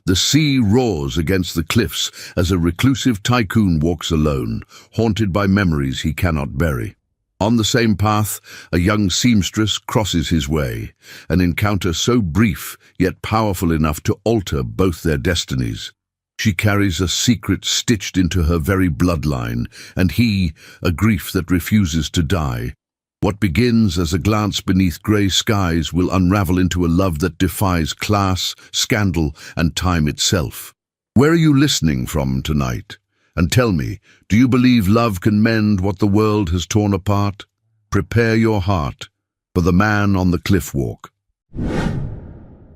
The sea roars against the cliffs as a reclusive tycoon walks alone, haunted by memories he cannot bury. On the same path, a young seamstress crosses his way, an encounter so brief yet powerful enough to alter both their destinies. She carries a secret stitched into her very bloodline, and he, a grief that refuses to die. What begins as a glance beneath grey skies will unravel into a love that defies class, scandal, and time itself. Where are you listening from tonight? And tell me, do you believe love can mend what the world has torn apart? Prepare your heart for the man on the cliff walk.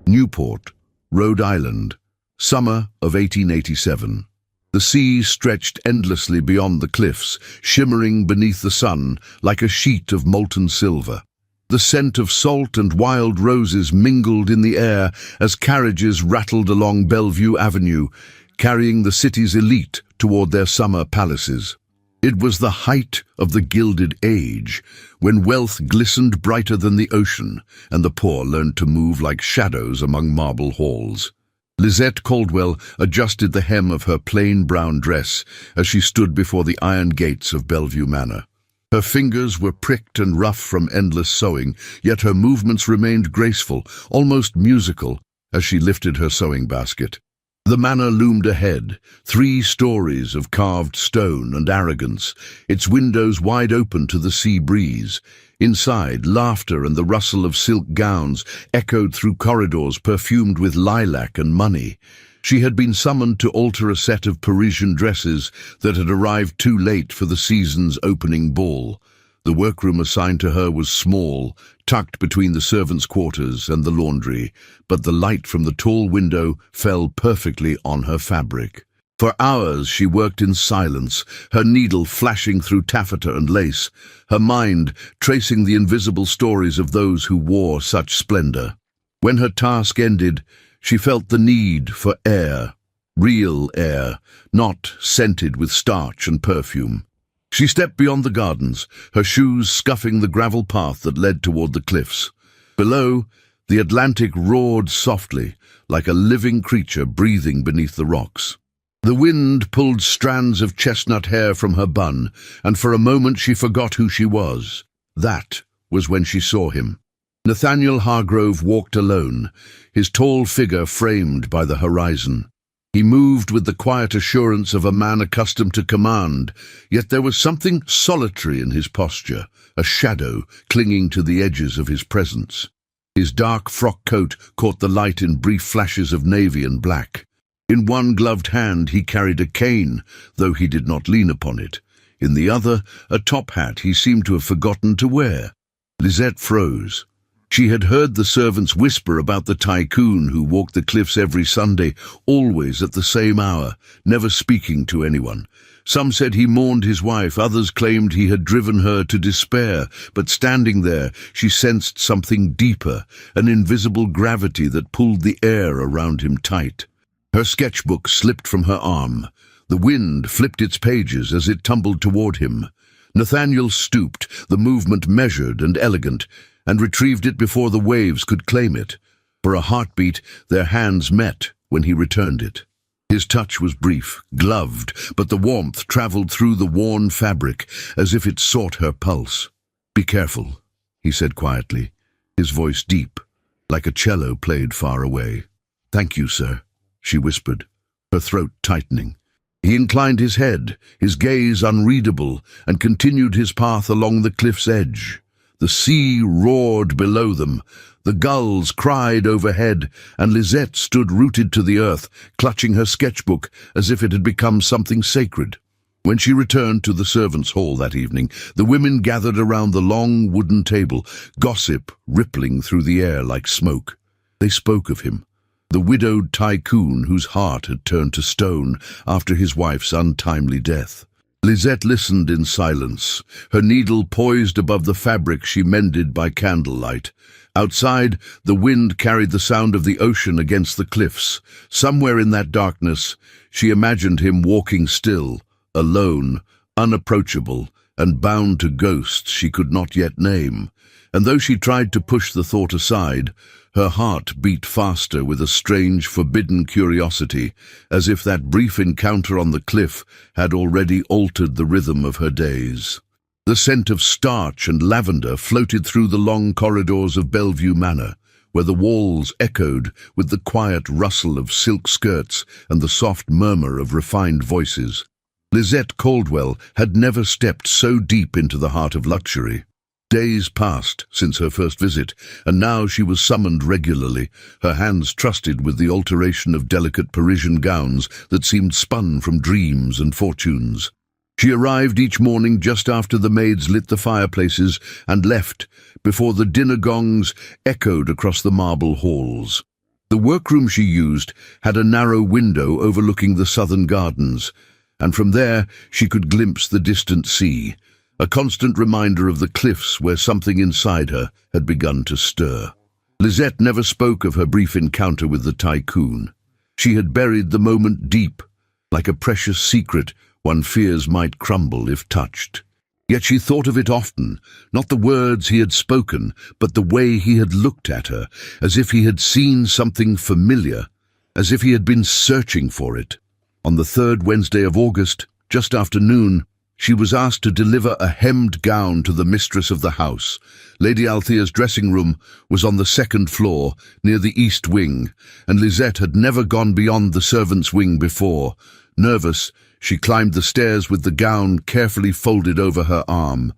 Newport, Rhode Island, summer of 1887. The sea stretched endlessly beyond the cliffs, shimmering beneath the sun like a sheet of molten silver. The scent of salt and wild roses mingled in the air as carriages rattled along Bellevue Avenue, carrying the city's elite toward their summer palaces. It was the height of the Gilded Age, when wealth glistened brighter than the ocean, and the poor learned to move like shadows among marble halls. Lizette Caldwell adjusted the hem of her plain brown dress as she stood before the iron gates of Bellevue Manor. Her fingers were pricked and rough from endless sewing, yet her movements remained graceful, almost musical, as she lifted her sewing basket. The manor loomed ahead, 3 stories of carved stone and arrogance, its windows wide open to the sea breeze. Inside, laughter and the rustle of silk gowns echoed through corridors perfumed with lilac and money. She had been summoned to alter a set of Parisian dresses that had arrived too late for the season's opening ball. The workroom assigned to her was small, tucked between the servants' quarters and the laundry, but the light from the tall window fell perfectly on her fabric. For hours she worked in silence, her needle flashing through taffeta and lace, her mind tracing the invisible stories of those who wore such splendor. When her task ended, she felt the need for air, real air, not scented with starch and perfume. She stepped beyond the gardens, her shoes scuffing the gravel path that led toward the cliffs. Below, the Atlantic roared softly, like a living creature breathing beneath the rocks. The wind pulled strands of chestnut hair from her bun, and for a moment she forgot who she was. That was when she saw him. Nathaniel Hargrove walked alone, his tall figure framed by the horizon. He moved with the quiet assurance of a man accustomed to command, yet there was something solitary in his posture, a shadow clinging to the edges of his presence. His dark frock coat caught the light in brief flashes of navy and black. In one gloved hand he carried a cane, though he did not lean upon it. In the other, a top hat he seemed to have forgotten to wear. Lizette froze. She had heard the servants whisper about the tycoon who walked the cliffs every Sunday, always at the same hour, never speaking to anyone. Some said he mourned his wife, others claimed he had driven her to despair, but standing there, she sensed something deeper, an invisible gravity that pulled the air around him tight. Her sketchbook slipped from her arm. The wind flipped its pages as it tumbled toward him. Nathaniel stooped, the movement measured and elegant, and retrieved it before the waves could claim it. For a heartbeat, their hands met when he returned it. His touch was brief, gloved, but the warmth traveled through the worn fabric as if it sought her pulse. "Be careful," he said quietly, his voice deep, like a cello played far away. "Thank you, sir," she whispered, her throat tightening. He inclined his head, his gaze unreadable, and continued his path along the cliff's edge. The sea roared below them, the gulls cried overhead, and Lizette stood rooted to the earth, clutching her sketchbook as if it had become something sacred. When she returned to the servants' hall that evening, the women gathered around the long wooden table, gossip rippling through the air like smoke. They spoke of him, the widowed tycoon whose heart had turned to stone after his wife's untimely death. Lizette listened in silence, her needle poised above the fabric she mended by candlelight. Outside, the wind carried the sound of the ocean against the cliffs. Somewhere in that darkness, she imagined him walking still, alone, unapproachable, and bound to ghosts she could not yet name, and though she tried to push the thought aside, her heart beat faster with a strange, forbidden curiosity, as if that brief encounter on the cliff had already altered the rhythm of her days. The scent of starch and lavender floated through the long corridors of Bellevue Manor, where the walls echoed with the quiet rustle of silk skirts and the soft murmur of refined voices. Lisette Caldwell had never stepped so deep into the heart of luxury. Days passed since her first visit, and now she was summoned regularly, her hands trusted with the alteration of delicate Parisian gowns that seemed spun from dreams and fortunes. She arrived each morning just after the maids lit the fireplaces and left before the dinner gongs echoed across the marble halls. The workroom she used had a narrow window overlooking the southern gardens, and from there she could glimpse the distant sea, a constant reminder of the cliffs where something inside her had begun to stir. Lisette never spoke of her brief encounter with the Tycoon. She had buried the moment deep, like a precious secret one fears might crumble if touched. Yet she thought of it often, not the words he had spoken, but the way he had looked at her, as if he had seen something familiar, as if he had been searching for it. On the third Wednesday of August, just after noon, she was asked to deliver a hemmed gown to the mistress of the house. Lady Althea's dressing room was on the second floor, near the east wing, and Lisette had never gone beyond the servants' wing before. Nervous, she climbed the stairs with the gown carefully folded over her arm.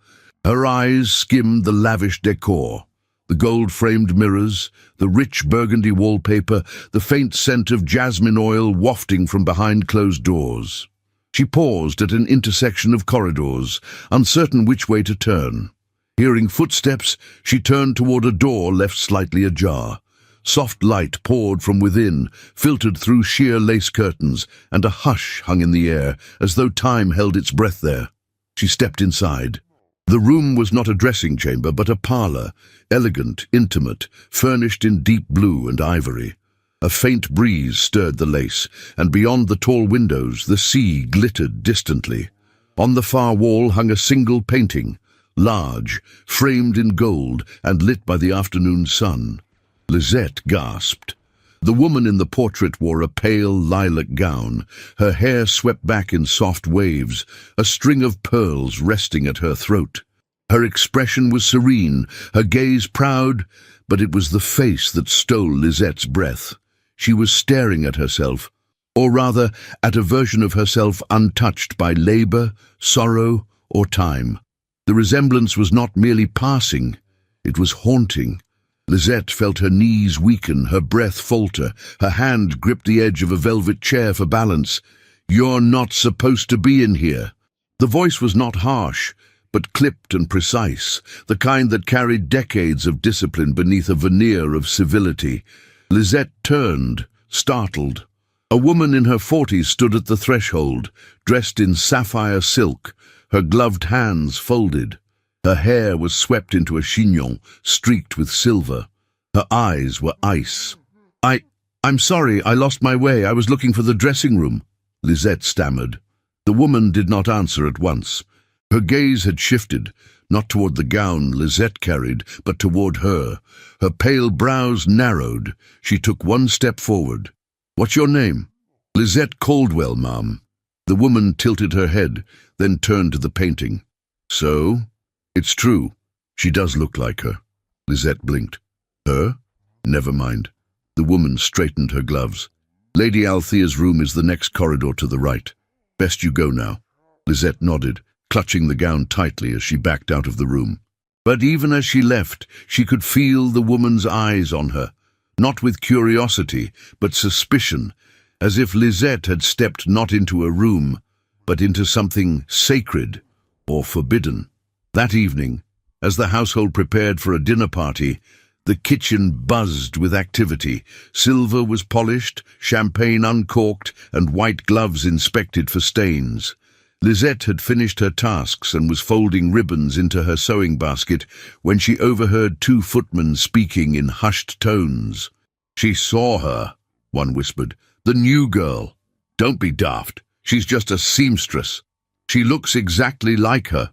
Her eyes skimmed the lavish decor, the gold-framed mirrors, the rich burgundy wallpaper, the faint scent of jasmine oil wafting from behind closed doors. She paused at an intersection of corridors, uncertain which way to turn. Hearing footsteps, she turned toward a door left slightly ajar. Soft light poured from within, filtered through sheer lace curtains, and a hush hung in the air, as though time held its breath there. She stepped inside. The room was not a dressing chamber, but a parlor, elegant, intimate, furnished in deep blue and ivory. A faint breeze stirred the lace, and beyond the tall windows the sea glittered distantly. On the far wall hung a single painting, large, framed in gold and lit by the afternoon sun. Lisette gasped. The woman in the portrait wore a pale lilac gown, her hair swept back in soft waves, a string of pearls resting at her throat. Her expression was serene, her gaze proud, but it was the face that stole Lisette's breath. She was staring at herself, or rather at a version of herself untouched by labor, sorrow, or time. The resemblance was not merely passing, it was haunting. Lisette felt her knees weaken, her breath falter, her hand gripped the edge of a velvet chair for balance. "You're not supposed to be in here." The voice was not harsh, but clipped and precise, the kind that carried decades of discipline beneath a veneer of civility. Lisette turned, startled. A woman in her 40s stood at the threshold, dressed in sapphire silk, her gloved hands folded. Her hair was swept into a chignon, streaked with silver. Her eyes were ice. I'm sorry, I lost my way. I was looking for the dressing room," Lisette stammered. The woman did not answer at once. Her gaze had shifted, not toward the gown Lisette carried, but toward her. Her pale brows narrowed. She took one step forward. "What's your name?" "Lisette Caldwell, ma'am." The woman tilted her head, then turned to the painting. "So? It's true. She does look like her." Lisette blinked. "Her? Never mind." The woman straightened her gloves. "Lady Althea's room is the next corridor to the right. Best you go now." Lisette nodded, clutching the gown tightly as she backed out of the room. But even as she left, she could feel the woman's eyes on her, not with curiosity, but suspicion, as if Lisette had stepped not into a room, but into something sacred or forbidden. That evening, as the household prepared for a dinner party, the kitchen buzzed with activity. Silver was polished, champagne uncorked, and white gloves inspected for stains. Lisette had finished her tasks and was folding ribbons into her sewing basket when she overheard two footmen speaking in hushed tones. "She saw her," one whispered. "The new girl. Don't be daft. She's just a seamstress. She looks exactly like her."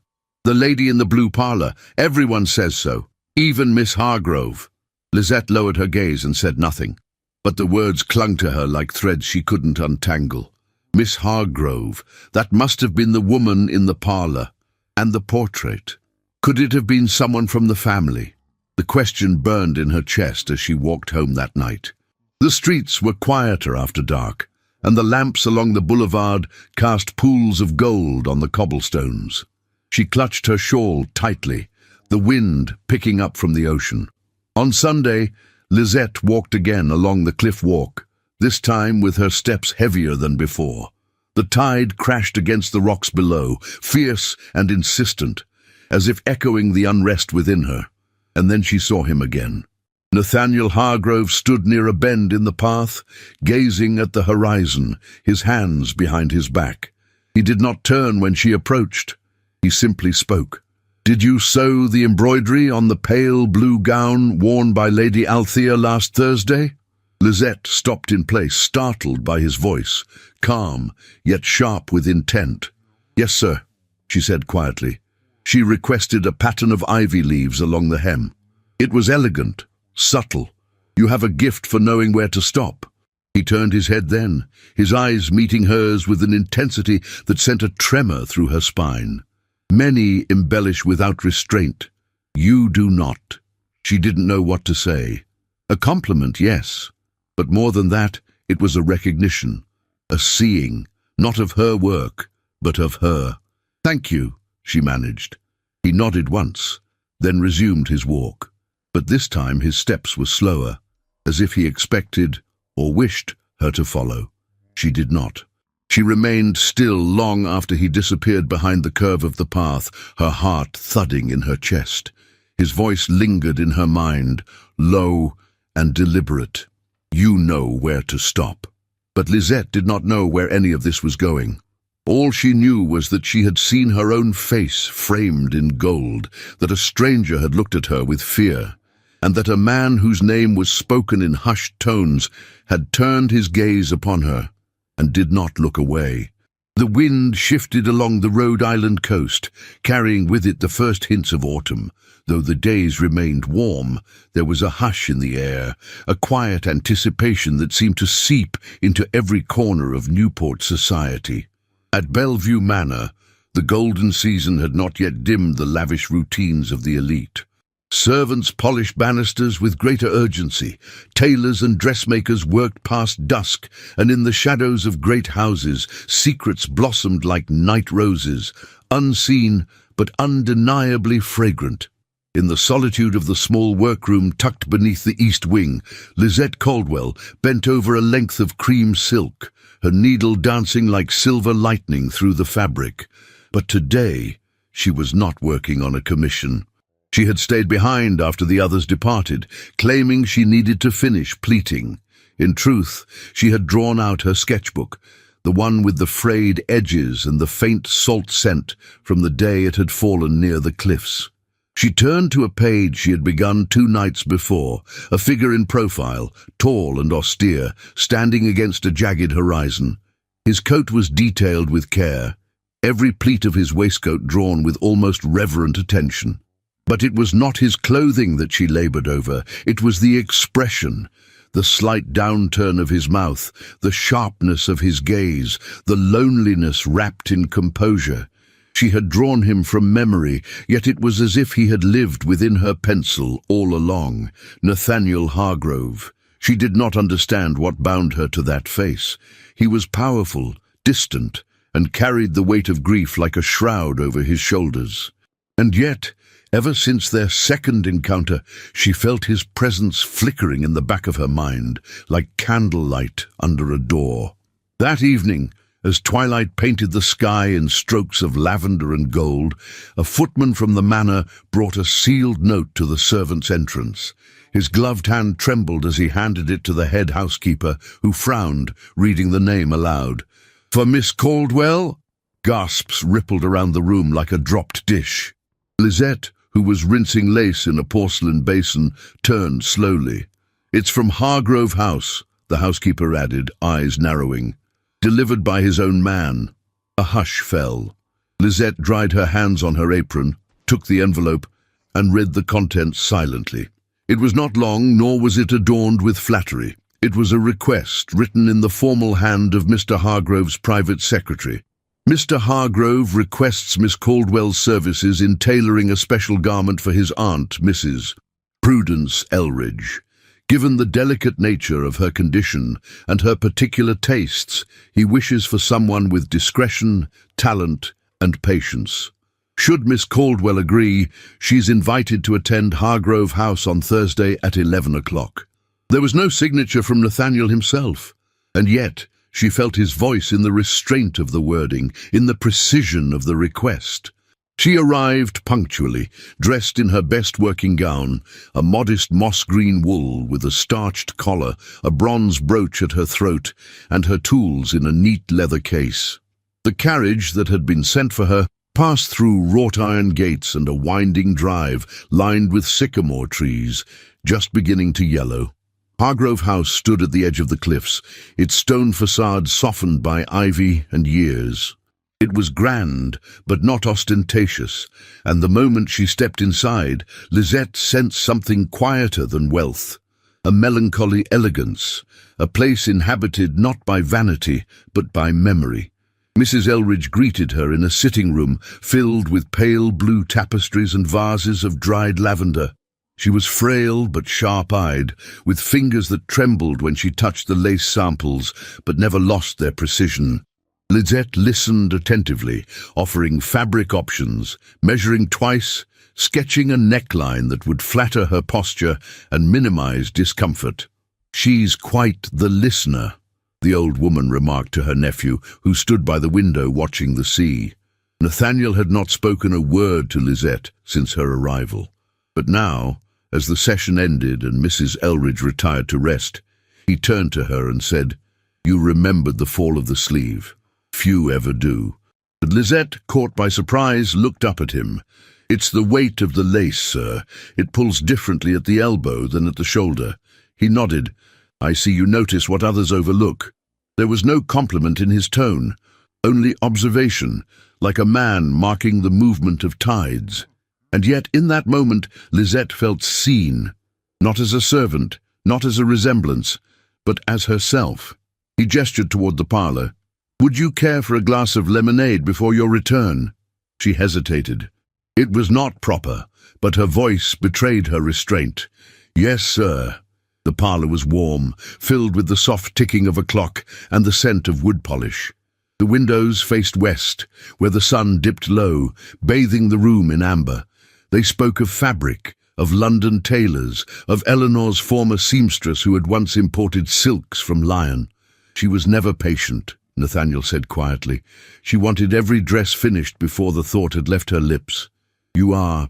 The lady in the blue parlour. Everyone says so. Even Miss Hargrove." Lisette lowered her gaze and said nothing, but the words clung to her like threads she couldn't untangle. Miss Hargrove. That must have been the woman in the parlour. And the portrait. Could it have been someone from the family? The question burned in her chest as she walked home that night. The streets were quieter after dark, and the lamps along the boulevard cast pools of gold on the cobblestones. She clutched her shawl tightly, the wind picking up from the ocean. On Sunday, Lisette walked again along the cliff walk, this time with her steps heavier than before. The tide crashed against the rocks below, fierce and insistent, as if echoing the unrest within her. And then she saw him again. Nathaniel Hargrove stood near a bend in the path, gazing at the horizon, his hands behind his back. He did not turn when she approached. He simply spoke. "Did you sew the embroidery on the pale blue gown worn by Lady Althea last Thursday?" Lisette stopped in place, startled by his voice, calm, yet sharp with intent. "Yes, sir," she said quietly. She requested a pattern of ivy leaves along the hem. It was elegant, subtle. "You have a gift for knowing where to stop." He turned his head then, his eyes meeting hers with an intensity that sent a tremor through her spine. "Many embellish without restraint. You do not." She didn't know what to say. A compliment, yes, but more than that, it was a recognition, a seeing, not of her work, but of her. "Thank you," she managed. He nodded once, then resumed his walk. But this time his steps were slower, as if he expected or wished her to follow. She did not. She remained still long after he disappeared behind the curve of the path, her heart thudding in her chest. His voice lingered in her mind, low and deliberate. "You know where to stop." But Lisette did not know where any of this was going. All she knew was that she had seen her own face framed in gold, that a stranger had looked at her with fear, and that a man whose name was spoken in hushed tones had turned his gaze upon her and did not look away. The wind shifted along the Rhode Island coast, carrying with it the first hints of autumn. Though the days remained warm, there was a hush in the air, a quiet anticipation that seemed to seep into every corner of Newport society. At Bellevue Manor, the golden season had not yet dimmed the lavish routines of the elite. Servants polished banisters with greater urgency. Tailors and dressmakers worked past dusk, and in the shadows of great houses, secrets blossomed like night roses, unseen but undeniably fragrant. In the solitude of the small workroom tucked beneath the east wing, Lisette Caldwell bent over a length of cream silk, her needle dancing like silver lightning through the fabric. But today, she was not working on a commission. She had stayed behind after the others departed, claiming she needed to finish pleating. In truth, she had drawn out her sketchbook, the one with the frayed edges and the faint salt scent from the day it had fallen near the cliffs. She turned to a page she had begun 2 nights before, a figure in profile, tall and austere, standing against a jagged horizon. His coat was detailed with care, every pleat of his waistcoat drawn with almost reverent attention. But it was not his clothing that she labored over, it was the expression, the slight downturn of his mouth, the sharpness of his gaze, the loneliness wrapped in composure. She had drawn him from memory, yet it was as if he had lived within her pencil all along. Nathaniel Hargrove. She did not understand what bound her to that face. He was powerful, distant, and carried the weight of grief like a shroud over his shoulders. And yet, ever since their second encounter, she felt his presence flickering in the back of her mind, like candlelight under a door. That evening, as twilight painted the sky in strokes of lavender and gold, a footman from the manor brought a sealed note to the servants' entrance. His gloved hand trembled as he handed it to the head housekeeper, who frowned, reading the name aloud. "For Miss Caldwell?" Gasps rippled around the room like a dropped dish. Lisette, who was rinsing lace in a porcelain basin, turned slowly. "It's from Hargrove House," the housekeeper added, eyes narrowing. "Delivered by his own man." A hush fell. Lisette dried her hands on her apron, took the envelope, and read the contents silently. It was not long, nor was it adorned with flattery. It was a request written in the formal hand of Mr. Hargrove's private secretary. Mr. Hargrove requests Miss Caldwell's services in tailoring a special garment for his aunt, Mrs. Prudence Elridge. Given the delicate nature of her condition and her particular tastes, he wishes for someone with discretion, talent, and patience. Should Miss Caldwell agree, she's invited to attend Hargrove House on Thursday at 11 o'clock. There was no signature from Nathaniel himself, and yet she felt his voice in the restraint of the wording, in the precision of the request. She arrived punctually, dressed in her best working gown, a modest moss-green wool with a starched collar, a bronze brooch at her throat, and her tools in a neat leather case. The carriage that had been sent for her passed through wrought-iron gates and a winding drive lined with sycamore trees, just beginning to yellow. Hargrove House stood at the edge of the cliffs, its stone facade softened by ivy and years. It was grand, but not ostentatious, and the moment she stepped inside, Lisette sensed something quieter than wealth, a melancholy elegance, a place inhabited not by vanity, but by memory. Mrs. Elridge greeted her in a sitting room filled with pale blue tapestries and vases of dried lavender. She was frail but sharp-eyed, with fingers that trembled when she touched the lace samples, but never lost their precision. Lisette listened attentively, offering fabric options, measuring twice, sketching a neckline that would flatter her posture and minimize discomfort. "She's quite the listener," the old woman remarked to her nephew, who stood by the window watching the sea. Nathaniel had not spoken a word to Lisette since her arrival. But now, as the session ended and Mrs. Elridge retired to rest, he turned to her and said, "You remembered the fall of the sleeve. Few ever do." But Lisette, caught by surprise, looked up at him. "It's the weight of the lace, sir. It pulls differently at the elbow than at the shoulder." He nodded. "I see you notice what others overlook." There was no compliment in his tone, only observation, like a man marking the movement of tides. And yet in that moment Lisette felt seen, not as a servant, not as a resemblance, but as herself. He gestured toward the parlor. "Would you care for a glass of lemonade before your return?" She hesitated. It was not proper, but her voice betrayed her restraint. "Yes, sir." The parlor was warm, filled with the soft ticking of a clock and the scent of wood polish. The windows faced west, where the sun dipped low, bathing the room in amber. They spoke of fabric, of London tailors, of Eleanor's former seamstress who had once imported silks from Lyon. She was never patient, Nathaniel said quietly. She wanted every dress finished before the thought had left her lips. "You are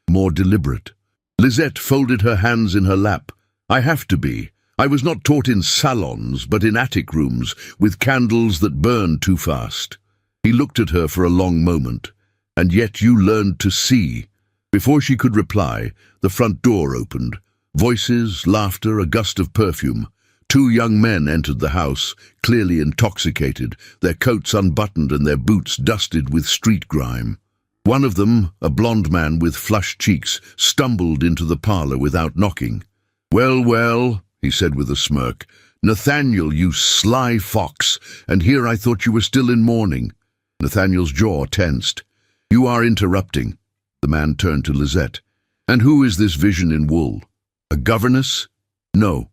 more deliberate." Lisette folded her hands in her lap. "I have to be. I was not taught in salons, but in attic rooms, with candles that burn too fast." He looked at her for a long moment. "And yet you learned to see." Before she could reply, the front door opened. Voices, laughter, a gust of perfume. 2 young men entered the house, clearly intoxicated, their coats unbuttoned and their boots dusted with street grime. One of them, a blond man with flushed cheeks, stumbled into the parlor without knocking. "Well, well," he said with a smirk. "Nathaniel, you sly fox, and here I thought you were still in mourning." Nathaniel's jaw tensed. "You are interrupting." The man turned to Lisette. "And who is this vision in wool? A governess?" No.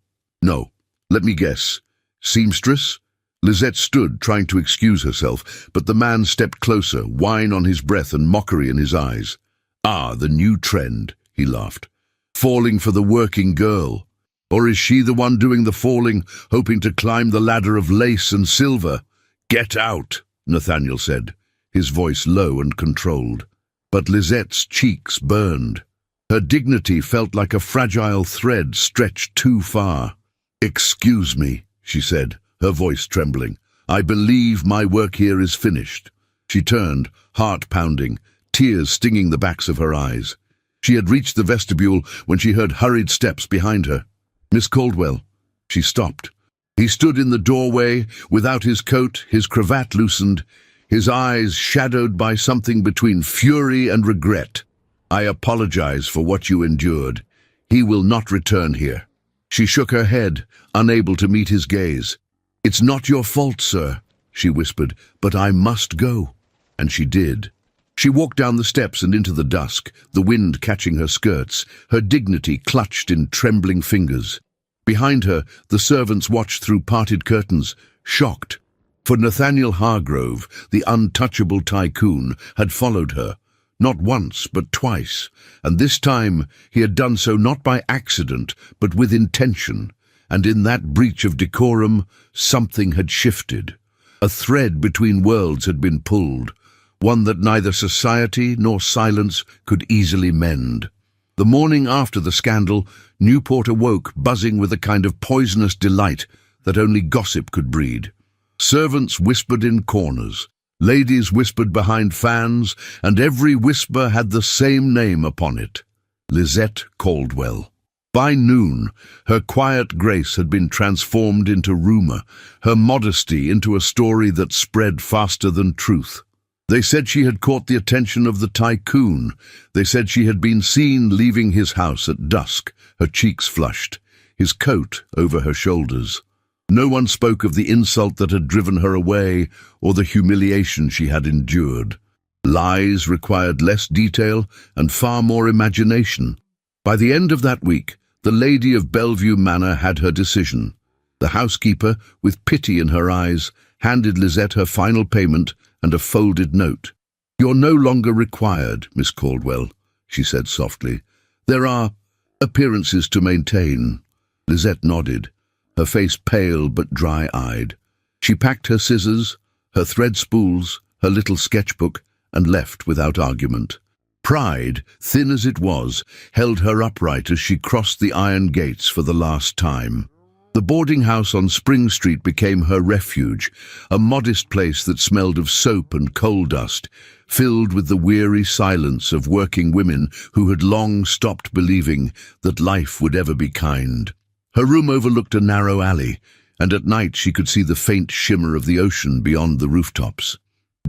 Let me guess. Seamstress?" Lisette stood, trying to excuse herself, but the man stepped closer, wine on his breath and mockery in his eyes. "Ah, the new trend," he laughed. "Falling for the working girl. Or is she the one doing the falling, hoping to climb the ladder of lace and silver?" "Get out," Nathaniel said, his voice low and controlled. But Lisette's cheeks burned. Her dignity felt like a fragile thread stretched too far. "Excuse me," she said, her voice trembling. "I believe my work here is finished." She turned, heart pounding, tears stinging the backs of her eyes. She had reached the vestibule when she heard hurried steps behind her. "Miss Caldwell." She stopped. He stood in the doorway, without his coat, his cravat loosened. his eyes shadowed by something between fury and regret. "I apologize for what you endured. He will not return here." She shook her head, unable to meet his gaze. "It's not your fault, sir," she whispered, "but I must go." And she did. She walked down the steps and into the dusk, the wind catching her skirts, her dignity clutched in trembling fingers. Behind her, the servants watched through parted curtains, shocked. For Nathaniel Hargrove, the untouchable Tycoon, had followed her, not once but twice, and this time he had done so not by accident but with intention, and in that breach of decorum something had shifted. A thread between worlds had been pulled, one that neither society nor silence could easily mend. The morning after the scandal, Newport awoke buzzing with a kind of poisonous delight that only gossip could breed. Servants whispered in corners, ladies whispered behind fans, and every whisper had the same name upon it: Lisette Caldwell. By noon, her quiet grace had been transformed into rumor, her modesty into a story that spread faster than truth. They said she had caught the attention of the Tycoon. They said she had been seen leaving his house at dusk, her cheeks flushed, his coat over her shoulders. No one spoke of the insult that had driven her away or the humiliation she had endured. Lies required less detail and far more imagination. By the end of that week, the lady of Bellevue Manor had her decision. The housekeeper, with pity in her eyes, handed Lisette her final payment and a folded note. "You're no longer required, Miss Caldwell," she said softly. "There are appearances to maintain." Lisette nodded, her face pale but dry-eyed. She packed her scissors, her thread spools, her little sketchbook, and left without argument. Pride, thin as it was, held her upright as she crossed the iron gates for the last time. The boarding house on Spring Street became her refuge, a modest place that smelled of soap and coal dust, filled with the weary silence of working women who had long stopped believing that life would ever be kind. Her room overlooked a narrow alley, and at night she could see the faint shimmer of the ocean beyond the rooftops.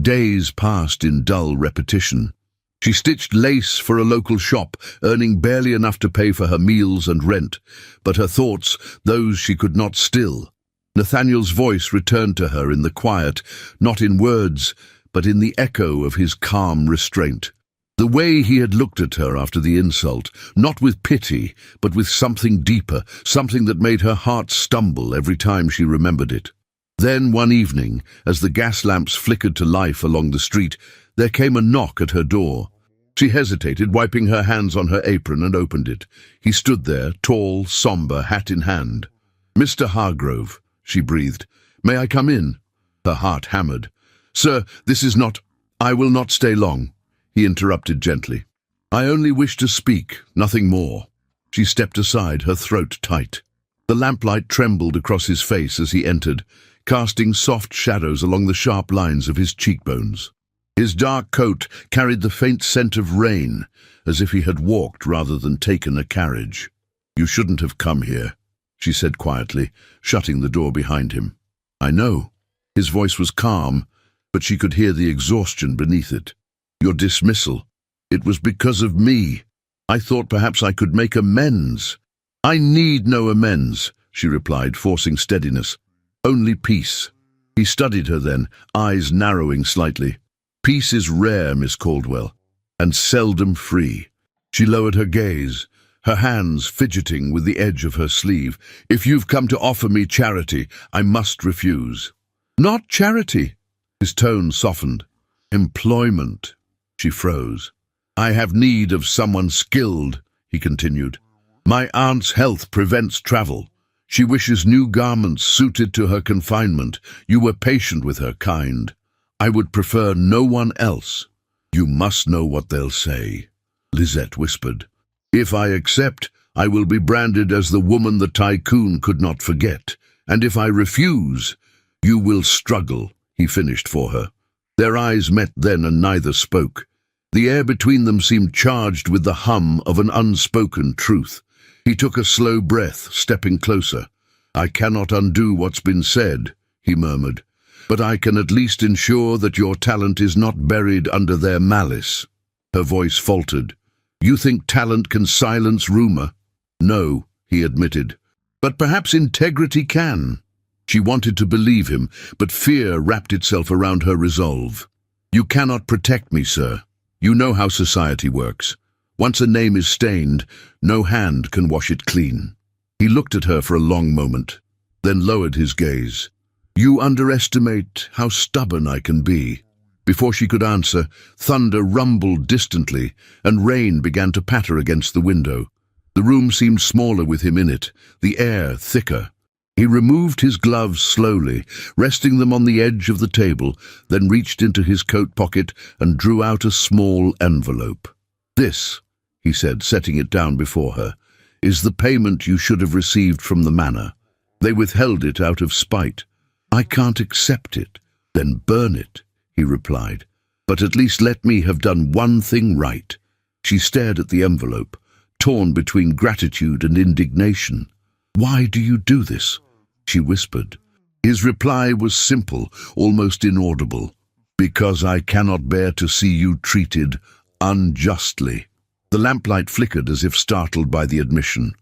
Days passed in dull repetition. She stitched lace for a local shop, earning barely enough to pay for her meals and rent, but her thoughts, those she could not still. Nathaniel's voice returned to her in the quiet, not in words, but in the echo of his calm restraint. The way he had looked at her after the insult, not with pity, but with something deeper, something that made her heart stumble every time she remembered it. Then one evening, as the gas lamps flickered to life along the street, there came a knock at her door. She hesitated, wiping her hands on her apron, and opened it. He stood there, tall, somber, hat in hand. "Mr. Hargrove," she breathed. "May I come in?" Her heart hammered. "Sir, this is not—" "I will not stay long," he interrupted gently. "I only wish to speak, nothing more." She stepped aside, her throat tight. The lamplight trembled across his face as he entered, casting soft shadows along the sharp lines of his cheekbones. His dark coat carried the faint scent of rain, as if he had walked rather than taken a carriage. "You shouldn't have come here," she said quietly, shutting the door behind him. "I know." His voice was calm, but she could hear the exhaustion beneath it. "Your dismissal. It was because of me. I thought perhaps I could make amends." "I need no amends," she replied, forcing steadiness. "Only peace." He studied her then, eyes narrowing slightly. "Peace is rare, Miss Caldwell, and seldom free." She lowered her gaze, her hands fidgeting with the edge of her sleeve. "If you've come to offer me charity, I must refuse." "Not charity." His tone softened. "Employment." She froze. "I have need of someone skilled," he continued. "My aunt's health prevents travel. She wishes new garments suited to her confinement. You were patient with her, kind. I would prefer no one else." "You must know what they'll say," Lisette whispered. "If I accept, I will be branded as the woman the Tycoon could not forget. And if I refuse, you will struggle," he finished for her. Their eyes met then, and neither spoke. The air between them seemed charged with the hum of an unspoken truth. He took a slow breath, stepping closer. "I cannot undo what's been said," he murmured. but I can at least ensure that your talent is not buried under their malice." Her voice faltered. "You think talent can silence rumor?" "No," he admitted, "but perhaps integrity can." She wanted to believe him, but fear wrapped itself around her resolve. "You cannot protect me, sir. You know how society works. Once a name is stained, no hand can wash it clean." He looked at her for a long moment, then lowered his gaze. "You underestimate how stubborn I can be." Before she could answer, thunder rumbled distantly, and rain began to patter against the window. The room seemed smaller with him in it, the air thicker. He removed his gloves slowly, resting them on the edge of the table, then reached into his coat pocket and drew out a small envelope. "This," he said, setting it down before her, "is the payment you should have received from the manor. They withheld it out of spite." "I can't accept it." "Then burn it," he replied. "But at least let me have done one thing right." She stared at the envelope, torn between gratitude and indignation. "Why do you do this?" she whispered. His reply was simple, almost inaudible. "Because I cannot bear to see you treated unjustly." The lamplight flickered as if startled by the admission.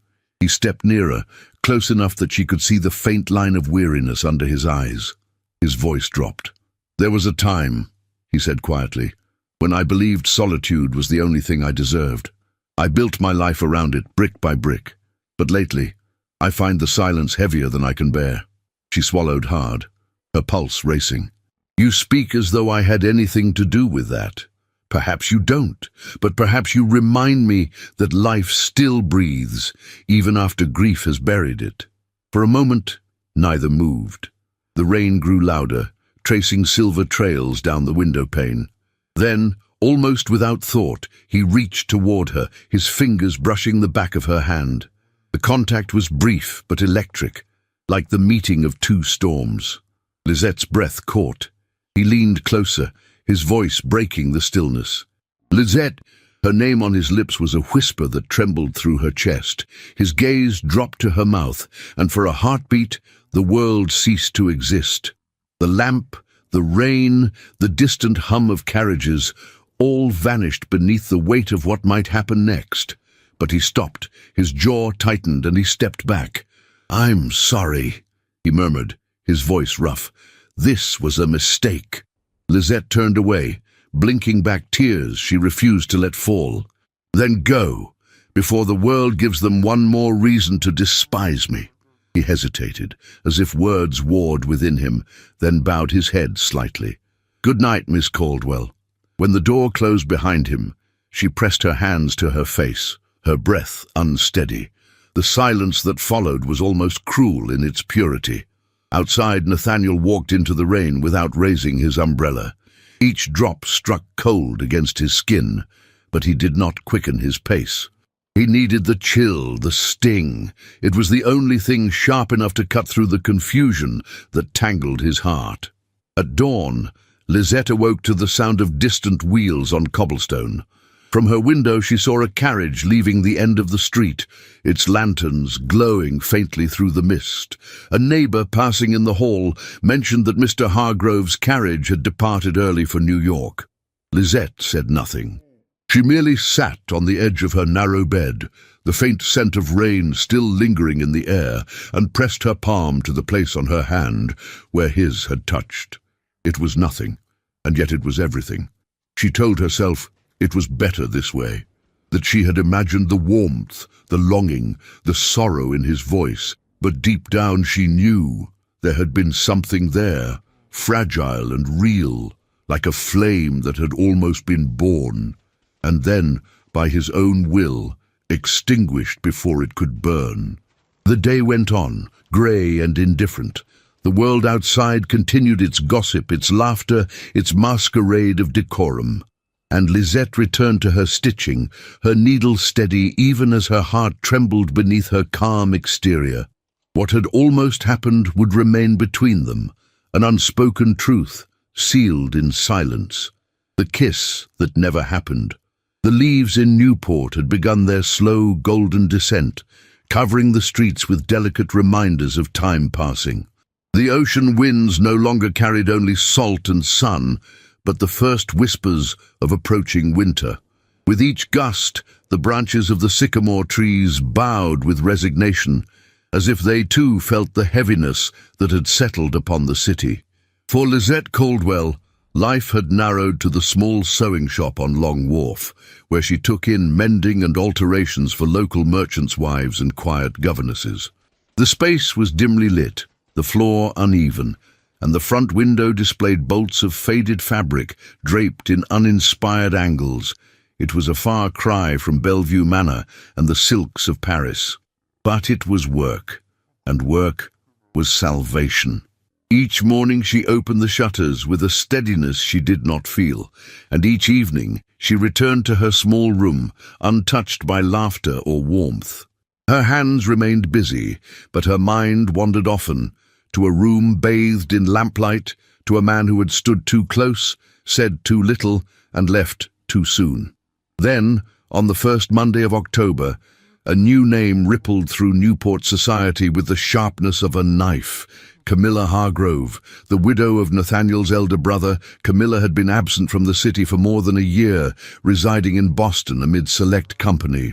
He stepped nearer, close enough that she could see the faint line of weariness under his eyes. His voice dropped. "There was a time," he said quietly, "when I believed solitude was the only thing I deserved. I built my life around it, brick by brick. But lately, I find the silence heavier than I can bear." She swallowed hard, her pulse racing. "You speak as though I had anything to do with that. Perhaps you don't, but perhaps you remind me that life still breathes, even after grief has buried it." For a moment, neither moved. The rain grew louder, tracing silver trails down the window pane. Then, almost without thought, he reached toward her, his fingers brushing the back of her hand. The contact was brief but electric, like the meeting of two storms. Lizette's breath caught. He leaned closer, his voice breaking the stillness. "Lisette!" Her name on his lips was a whisper that trembled through her chest. His gaze dropped to her mouth, and for a heartbeat, the world ceased to exist. The lamp, the rain, the distant hum of carriages, all vanished beneath the weight of what might happen next. But he stopped, his jaw tightened, and he stepped back. "I'm sorry," he murmured, his voice rough. "This was a mistake." Lisette turned away, blinking back tears she refused to let fall. "Then go, before the world gives them one more reason to despise me." He hesitated, as if words warred within him, then bowed his head slightly. "Good night, Miss Caldwell." When the door closed behind him, she pressed her hands to her face, her breath unsteady. The silence that followed was almost cruel in its purity. Outside, Nathaniel walked into the rain without raising his umbrella. Each drop struck cold against his skin, but he did not quicken his pace. He needed the chill, the sting. It was the only thing sharp enough to cut through the confusion that tangled his heart. At dawn, Lisette awoke to the sound of distant wheels on cobblestone. From her window she saw a carriage leaving the end of the street, its lanterns glowing faintly through the mist. A neighbour passing in the hall mentioned that Mr. Hargrove's carriage had departed early for New York. Lisette said nothing. She merely sat on the edge of her narrow bed, the faint scent of rain still lingering in the air, and pressed her palm to the place on her hand where his had touched. It was nothing, and yet it was everything. She told herself it was better this way, that she had imagined the warmth, the longing, the sorrow in his voice, but deep down she knew there had been something there, fragile and real, like a flame that had almost been born, and then, by his own will, extinguished before it could burn. The day went on, grey and indifferent. The world outside continued its gossip, its laughter, its masquerade of decorum. And Lisette returned to her stitching, her needle steady even as her heart trembled beneath her calm exterior. What had almost happened would remain between them, an unspoken truth, sealed in silence. The kiss that never happened. The leaves in Newport had begun their slow golden descent, covering the streets with delicate reminders of time passing. The ocean winds no longer carried only salt and sun, but the first whispers of approaching winter. With each gust, the branches of the sycamore trees bowed with resignation, as if they too felt the heaviness that had settled upon the city. For Lizette Caldwell, life had narrowed to the small sewing shop on Long Wharf, where she took in mending and alterations for local merchants' wives and quiet governesses. The space was dimly lit, the floor uneven, and the front window displayed bolts of faded fabric draped in uninspired angles. It was a far cry from Bellevue Manor and the silks of Paris. But it was work, and work was salvation. Each morning she opened the shutters with a steadiness she did not feel, and each evening she returned to her small room, untouched by laughter or warmth. Her hands remained busy, but her mind wandered often, to a room bathed in lamplight, to a man who had stood too close, said too little, and left too soon. Then, on the first Monday of October, a new name rippled through Newport society with the sharpness of a knife. Camilla Hargrove, the widow of Nathaniel's elder brother. Camilla had been absent from the city for more than a year, residing in Boston amid select company.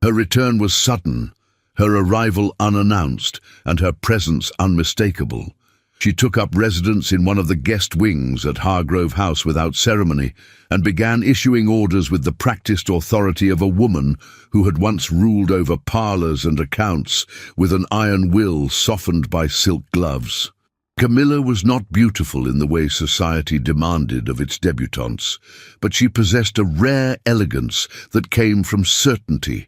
Her return was sudden, her arrival unannounced, and her presence unmistakable. She took up residence in one of the guest wings at Hargrove House without ceremony, and began issuing orders with the practiced authority of a woman who had once ruled over parlours and accounts with an iron will softened by silk gloves. Camilla was not beautiful in the way society demanded of its debutantes, but she possessed a rare elegance that came from certainty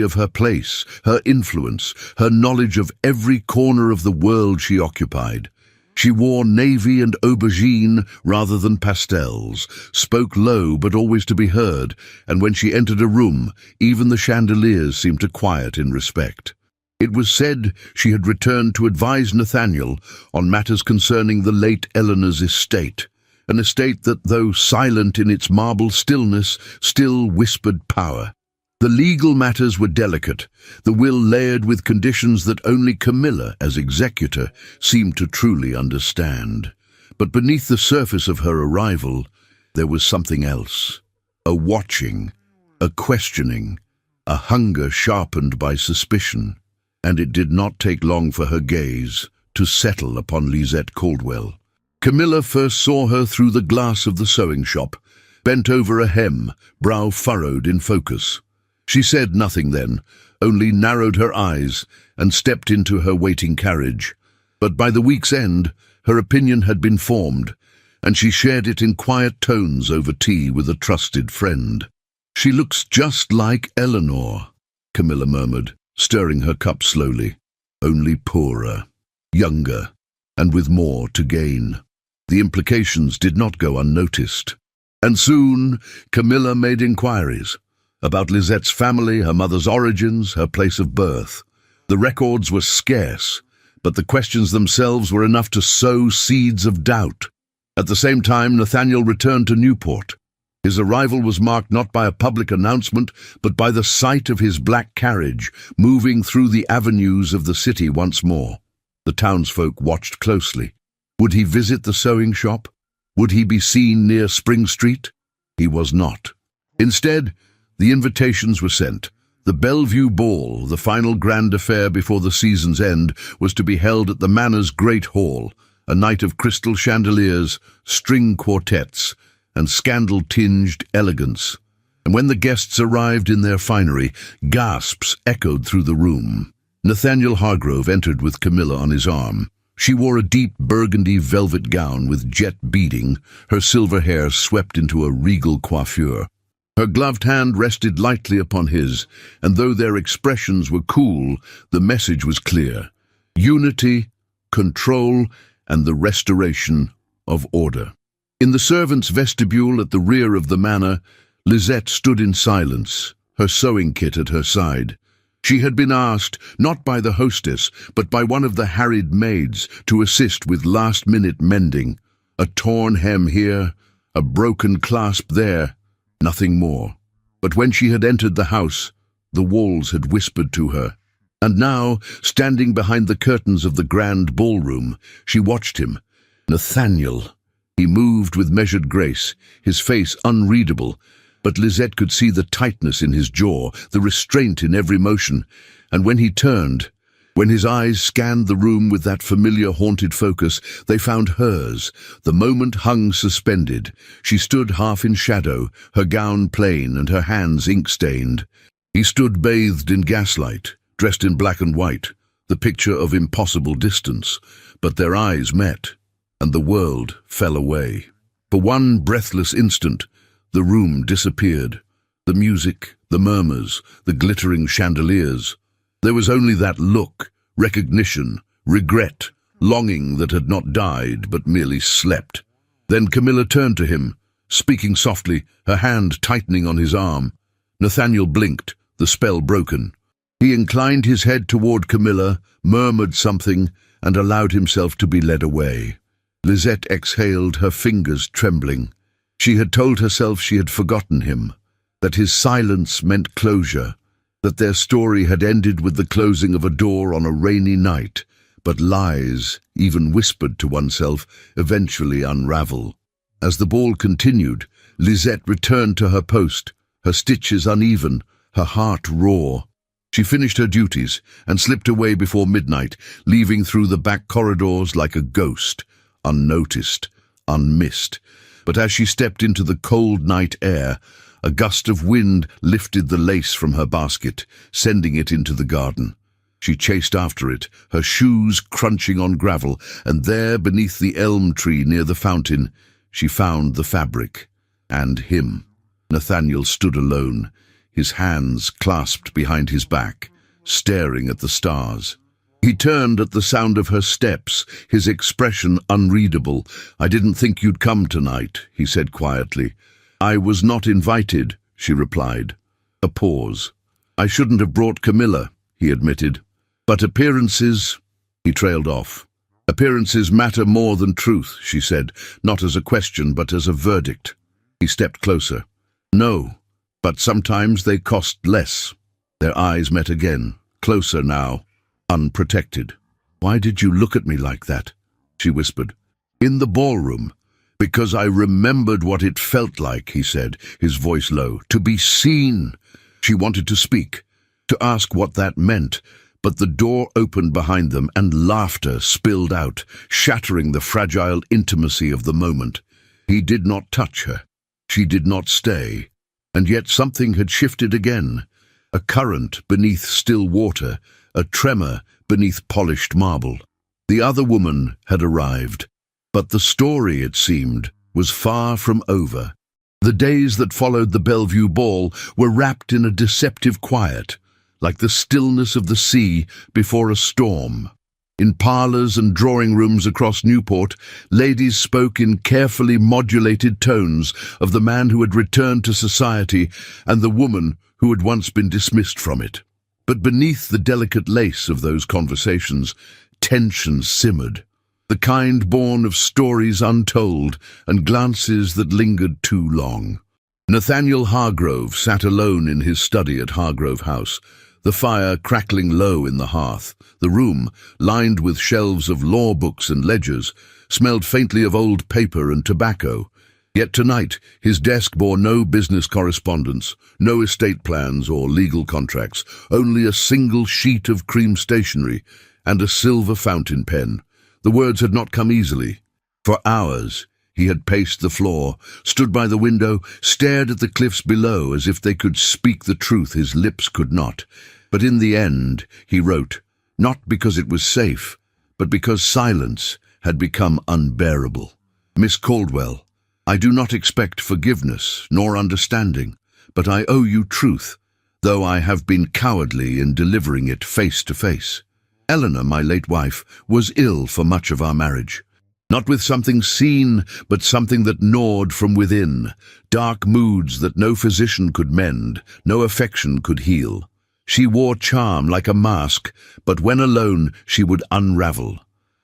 of her place, her influence, her knowledge of every corner of the world she occupied. She wore navy and aubergine rather than pastels, spoke low but always to be heard, and when she entered a room, even the chandeliers seemed to quiet in respect. It was said she had returned to advise Nathaniel on matters concerning the late Eleanor's estate, an estate that, though silent in its marble stillness, still whispered power. The legal matters were delicate, the will layered with conditions that only Camilla, as executor, seemed to truly understand. But beneath the surface of her arrival, there was something else. A watching, a questioning, a hunger sharpened by suspicion. And it did not take long for her gaze to settle upon Lizette Caldwell. Camilla first saw her through the glass of the sewing shop, bent over a hem, brow furrowed in focus. She said nothing then, only narrowed her eyes and stepped into her waiting carriage. But by the week's end, her opinion had been formed, and she shared it in quiet tones over tea with a trusted friend. "She looks just like Eleanor," Camilla murmured, stirring her cup slowly. "Only poorer, younger, and with more to gain." The implications did not go unnoticed. And soon, Camilla made inquiries about Lizette's family, her mother's origins, her place of birth. The records were scarce, but the questions themselves were enough to sow seeds of doubt. At the same time, Nathaniel returned to Newport. His arrival was marked not by a public announcement, but by the sight of his black carriage moving through the avenues of the city once more. The townsfolk watched closely. Would he visit the sewing shop? Would he be seen near Spring Street? He was not. Instead, the invitations were sent. The Bellevue Ball, the final grand affair before the season's end, was to be held at the Manor's Great Hall, a night of crystal chandeliers, string quartets, and scandal-tinged elegance. And when the guests arrived in their finery, gasps echoed through the room. Nathaniel Hargrove entered with Camilla on his arm. She wore a deep burgundy velvet gown with jet beading, her silver hair swept into a regal coiffure. Her gloved hand rested lightly upon his, and though their expressions were cool, the message was clear: unity, control, and the restoration of order. In the servants' vestibule at the rear of the manor, Lizette stood in silence, her sewing kit at her side. She had been asked, not by the hostess, but by one of the harried maids, to assist with last-minute mending. A torn hem here, a broken clasp there, nothing more. But when she had entered the house, the walls had whispered to her, And now, standing behind the curtains of the grand ballroom, she watched him. Nathaniel. He moved with measured grace, his face unreadable, but Lisette could see the tightness in his jaw, the restraint in every motion, and when he turned, when his eyes scanned the room with that familiar haunted focus, they found hers. The moment hung suspended. She stood half in shadow, her gown plain and her hands ink-stained. He stood bathed in gaslight, dressed in black and white, the picture of impossible distance, but their eyes met, and the world fell away. For one breathless instant, the room disappeared. The music, the murmurs, the glittering chandeliers. There was only that look, recognition, regret, longing that had not died but merely slept. Then Camilla turned to him, speaking softly, her hand tightening on his arm. Nathaniel blinked, the spell broken. He inclined his head toward Camilla, murmured something, and allowed himself to be led away. Lisette exhaled, her fingers trembling. She had told herself she had forgotten him, that his silence meant closure, that their story had ended with the closing of a door on a rainy night, but lies, even whispered to oneself, eventually unravel. As the ball continued, Lisette returned to her post, her stitches uneven, her heart raw. She finished her duties and slipped away before midnight, leaving through the back corridors like a ghost, unnoticed, unmissed. But as she stepped into the cold night air, a gust of wind lifted the lace from her basket, sending it into the garden. She chased after it, her shoes crunching on gravel, and there, beneath the elm tree near the fountain, she found the fabric. And him. Nathaniel stood alone, his hands clasped behind his back, staring at the stars. He turned at the sound of her steps, his expression unreadable. "I didn't think you'd come tonight," he said quietly. "I was not invited," she replied. A pause. "I shouldn't have brought Camilla," he admitted. "But appearances—" He trailed off. "Appearances matter more than truth," she said, not as a question but as a verdict. He stepped closer. "No, but sometimes they cost less." Their eyes met again, closer now, unprotected. "Why did you look at me like that?" she whispered. "In the ballroom. Because I remembered what it felt like," he said, his voice low. "To be seen." She wanted to speak, to ask what that meant, but the door opened behind them and laughter spilled out, shattering the fragile intimacy of the moment. He did not touch her. She did not stay. And yet something had shifted again. A current beneath still water, a tremor beneath polished marble. The other woman had arrived. But the story, it seemed, was far from over. The days that followed the Bellevue ball were wrapped in a deceptive quiet, like the stillness of the sea before a storm. In parlors and drawing rooms across Newport, ladies spoke in carefully modulated tones of the man who had returned to society and the woman who had once been dismissed from it. But beneath the delicate lace of those conversations, tension simmered, the kind born of stories untold and glances that lingered too long. Nathaniel Hargrove sat alone in his study at Hargrove House, the fire crackling low in the hearth. The room, lined with shelves of law books and ledgers, smelled faintly of old paper and tobacco. Yet tonight his desk bore no business correspondence, no estate plans or legal contracts, only a single sheet of cream stationery and a silver fountain pen. The words had not come easily. For hours he had paced the floor, stood by the window, stared at the cliffs below as if they could speak the truth his lips could not. But in the end he wrote, not because it was safe, but because silence had become unbearable. "Miss Caldwell, I do not expect forgiveness nor understanding, but I owe you truth, though I have been cowardly in delivering it face to face. Eleanor, my late wife, was ill for much of our marriage. Not with something seen, but something that gnawed from within, dark moods that no physician could mend, no affection could heal. She wore charm like a mask, but when alone she would unravel.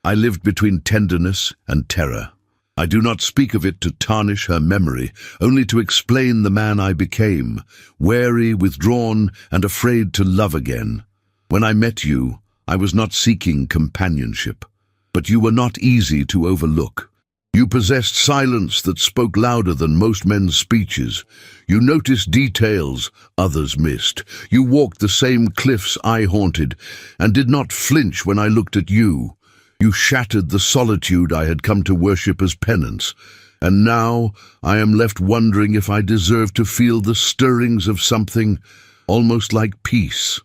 I lived between tenderness and terror. I do not speak of it to tarnish her memory, only to explain the man I became, wary, withdrawn, and afraid to love again. When I met you, I was not seeking companionship, but you were not easy to overlook. You possessed silence that spoke louder than most men's speeches. You noticed details others missed. You walked the same cliffs I haunted, and did not flinch when I looked at you. You shattered the solitude I had come to worship as penance, and now I am left wondering if I deserve to feel the stirrings of something almost like peace.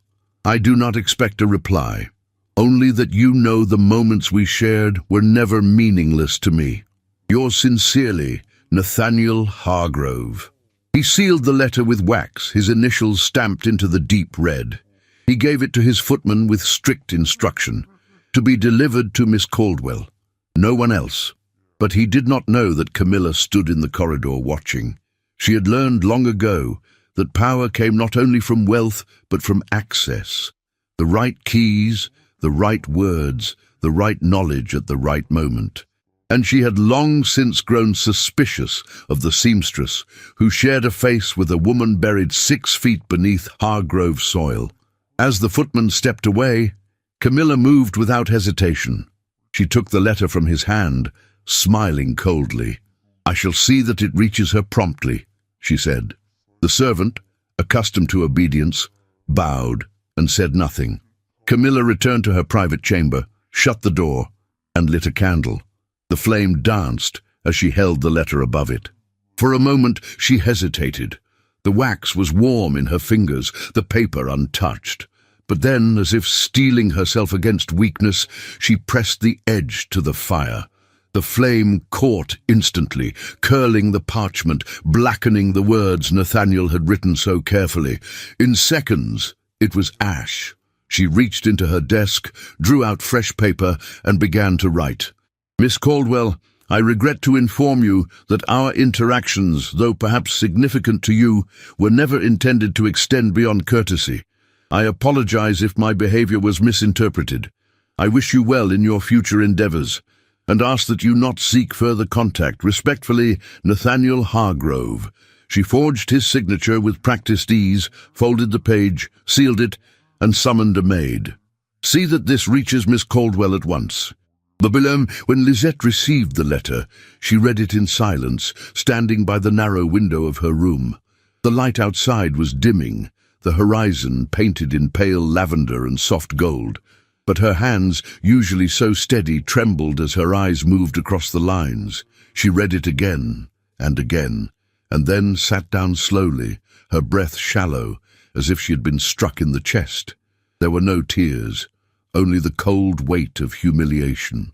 I do not expect a reply, only that you know the moments we shared were never meaningless to me. Yours sincerely, Nathaniel Hargrove. He sealed the letter with wax, his initials stamped into the deep red. He gave it to his footman with strict instruction, to be delivered to Miss Caldwell. No one else. But he did not know that Camilla stood in the corridor watching. She had learned long ago that power came not only from wealth, but from access. The right keys, the right words, the right knowledge at the right moment. And she had long since grown suspicious of the seamstress, who shared a face with a woman buried 6 feet beneath Hargrove soil. As the footman stepped away, Camilla moved without hesitation. She took the letter from his hand, smiling coldly. "I shall see that it reaches her promptly," she said. The servant, accustomed to obedience, bowed and said nothing. Camilla returned to her private chamber, shut the door, and lit a candle. The flame danced as she held the letter above it. For a moment she hesitated. The wax was warm in her fingers, the paper untouched. But then, as if steeling herself against weakness, she pressed the edge to the fire. The flame caught instantly, curling the parchment, blackening the words Nathaniel had written so carefully. In seconds, it was ash. She reached into her desk, drew out fresh paper, and began to write. "Miss Caldwell, I regret to inform you that our interactions, though perhaps significant to you, were never intended to extend beyond courtesy. I apologize if my behavior was misinterpreted. I wish you well in your future endeavors, and ask that you not seek further contact. Respectfully, Nathaniel Hargrove." She forged his signature with practiced ease, folded the page, sealed it, and summoned a maid. "See that this reaches Miss Caldwell at once." When Lisette received the letter, she read it in silence, standing by the narrow window of her room. The light outside was dimming, the horizon painted in pale lavender and soft gold, but her hands, usually so steady, trembled as her eyes moved across the lines. She read it again, and then sat down slowly, her breath shallow, as if she had been struck in the chest. There were no tears, only the cold weight of humiliation.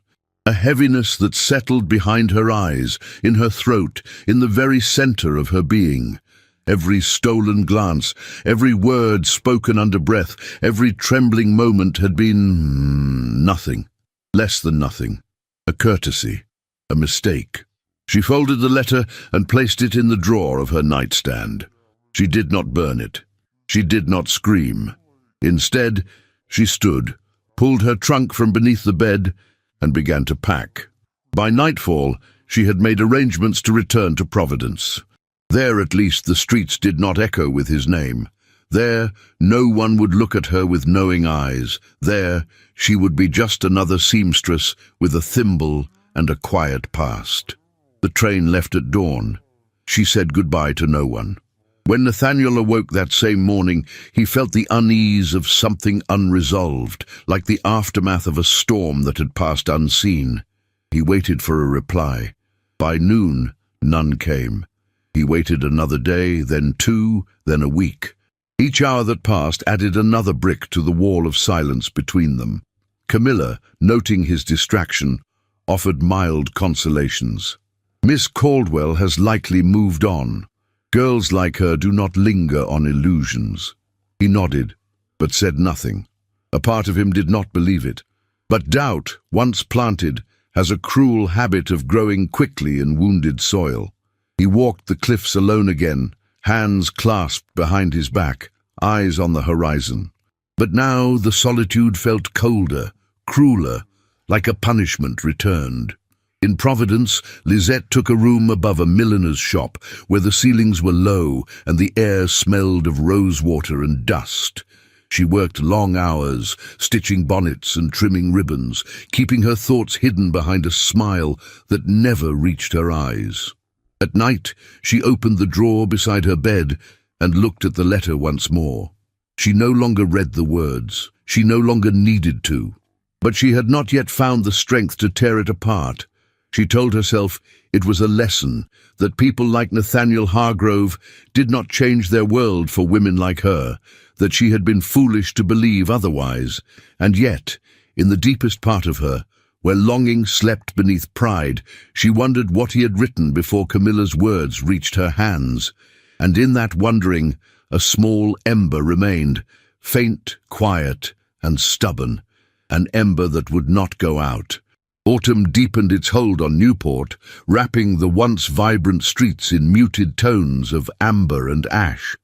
A heaviness that settled behind her eyes, in her throat, in the very center of her being. Every stolen glance, every word spoken under breath, every trembling moment had been nothing, less than nothing, a courtesy, a mistake. She folded the letter and placed it in the drawer of her nightstand. She did not burn it. She did not scream. Instead, she stood, pulled her trunk from beneath the bed, and began to pack. By nightfall, she had made arrangements to return to Providence. There, at least, the streets did not echo with his name. There, no one would look at her with knowing eyes. There, she would be just another seamstress with a thimble and a quiet past. The train left at dawn. She said goodbye to no one. When Nathaniel awoke that same morning, he felt the unease of something unresolved, like the aftermath of a storm that had passed unseen. He waited for a reply. By noon, none came. He waited another day, then 2, then a week. Each hour that passed added another brick to the wall of silence between them. Camilla, noting his distraction, offered mild consolations. "Miss Caldwell has likely moved on. Girls like her do not linger on illusions." He nodded, but said nothing. A part of him did not believe it. But doubt, once planted, has a cruel habit of growing quickly in wounded soil. He walked the cliffs alone again, hands clasped behind his back, eyes on the horizon. But now the solitude felt colder, crueler, like a punishment returned. In Providence, Lisette took a room above a milliner's shop, where the ceilings were low and the air smelled of rosewater and dust. She worked long hours, stitching bonnets and trimming ribbons, keeping her thoughts hidden behind a smile that never reached her eyes. At night, she opened the drawer beside her bed and looked at the letter once more. She no longer read the words. She no longer needed to. But she had not yet found the strength to tear it apart. She told herself it was a lesson, that people like Nathaniel Hargrove did not change their world for women like her, that she had been foolish to believe otherwise, and yet, in the deepest part of her, where longing slept beneath pride, she wondered what he had written before Camilla's words reached her hands. And in that wondering, a small ember remained, faint, quiet, and stubborn, an ember that would not go out. Autumn deepened its hold on Newport, wrapping the once vibrant streets in muted tones of amber and ash.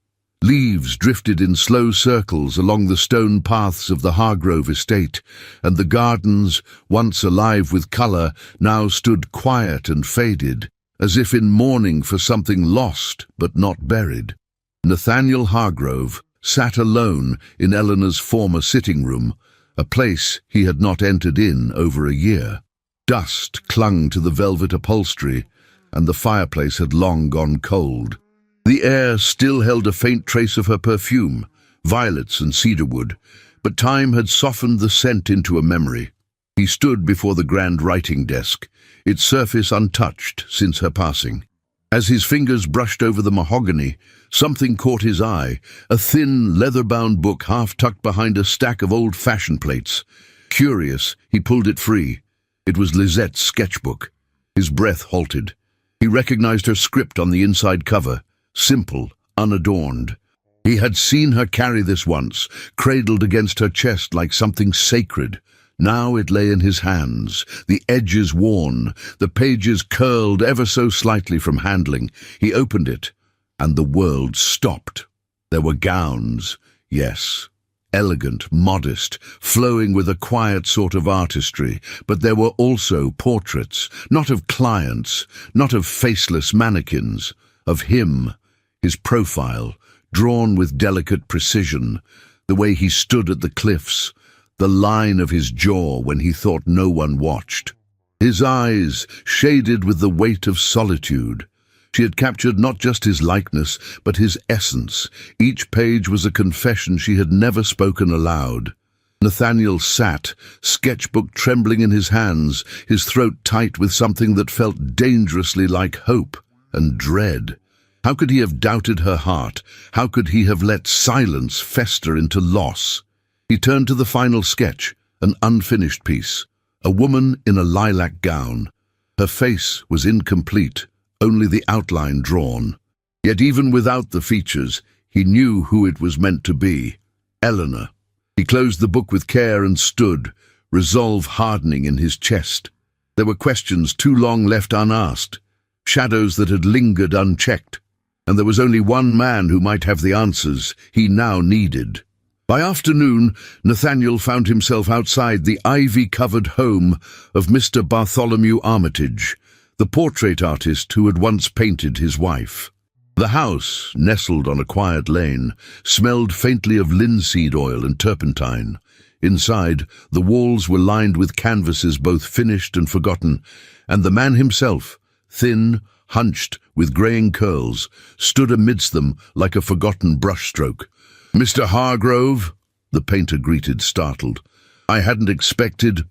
Leaves drifted in slow circles along the stone paths of the Hargrove estate, and the gardens, once alive with colour, now stood quiet and faded, as if in mourning for something lost but not buried. Nathaniel Hargrove sat alone in Eleanor's former sitting room, a place he had not entered in over a year. Dust clung to the velvet upholstery, and the fireplace had long gone cold. The air still held a faint trace of her perfume, violets and cedarwood, but time had softened the scent into a memory. He stood before the grand writing desk, its surface untouched since her passing. As his fingers brushed over the mahogany, something caught his eye, a thin, leather-bound book half tucked behind a stack of old fashion plates. Curious, he pulled it free. It was Lizette's sketchbook. His breath halted. He recognized her script on the inside cover, simple, unadorned. He had seen her carry this once, cradled against her chest like something sacred. Now it lay in his hands, the edges worn, the pages curled ever so slightly from handling. He opened it, and the world stopped. There were gowns, yes, elegant, modest, flowing with a quiet sort of artistry, but there were also portraits, not of clients, not of faceless mannequins, of him, his profile, drawn with delicate precision, the way he stood at the cliffs, the line of his jaw when he thought no one watched. His eyes shaded with the weight of solitude. She had captured not just his likeness, but his essence. Each page was a confession she had never spoken aloud. Nathaniel sat, sketchbook trembling in his hands, his throat tight with something that felt dangerously like hope and dread. How could he have doubted her heart? How could he have let silence fester into loss? He turned to the final sketch, an unfinished piece, a woman in a lilac gown. Her face was incomplete, only the outline drawn. Yet even without the features, he knew who it was meant to be, Eleanor. He closed the book with care and stood, resolve hardening in his chest. There were questions too long left unasked, shadows that had lingered unchecked, and there was only one man who might have the answers he now needed. By afternoon, Nathaniel found himself outside the ivy-covered home of Mr. Bartholomew Armitage, the portrait artist who had once painted his wife. The house, nestled on a quiet lane, smelled faintly of linseed oil and turpentine. Inside, the walls were lined with canvases both finished and forgotten, and the man himself, thin, hunched, with greying curls, stood amidst them like a forgotten brushstroke. "Mr. Hargrove," the painter greeted, startled. "I hadn't expected.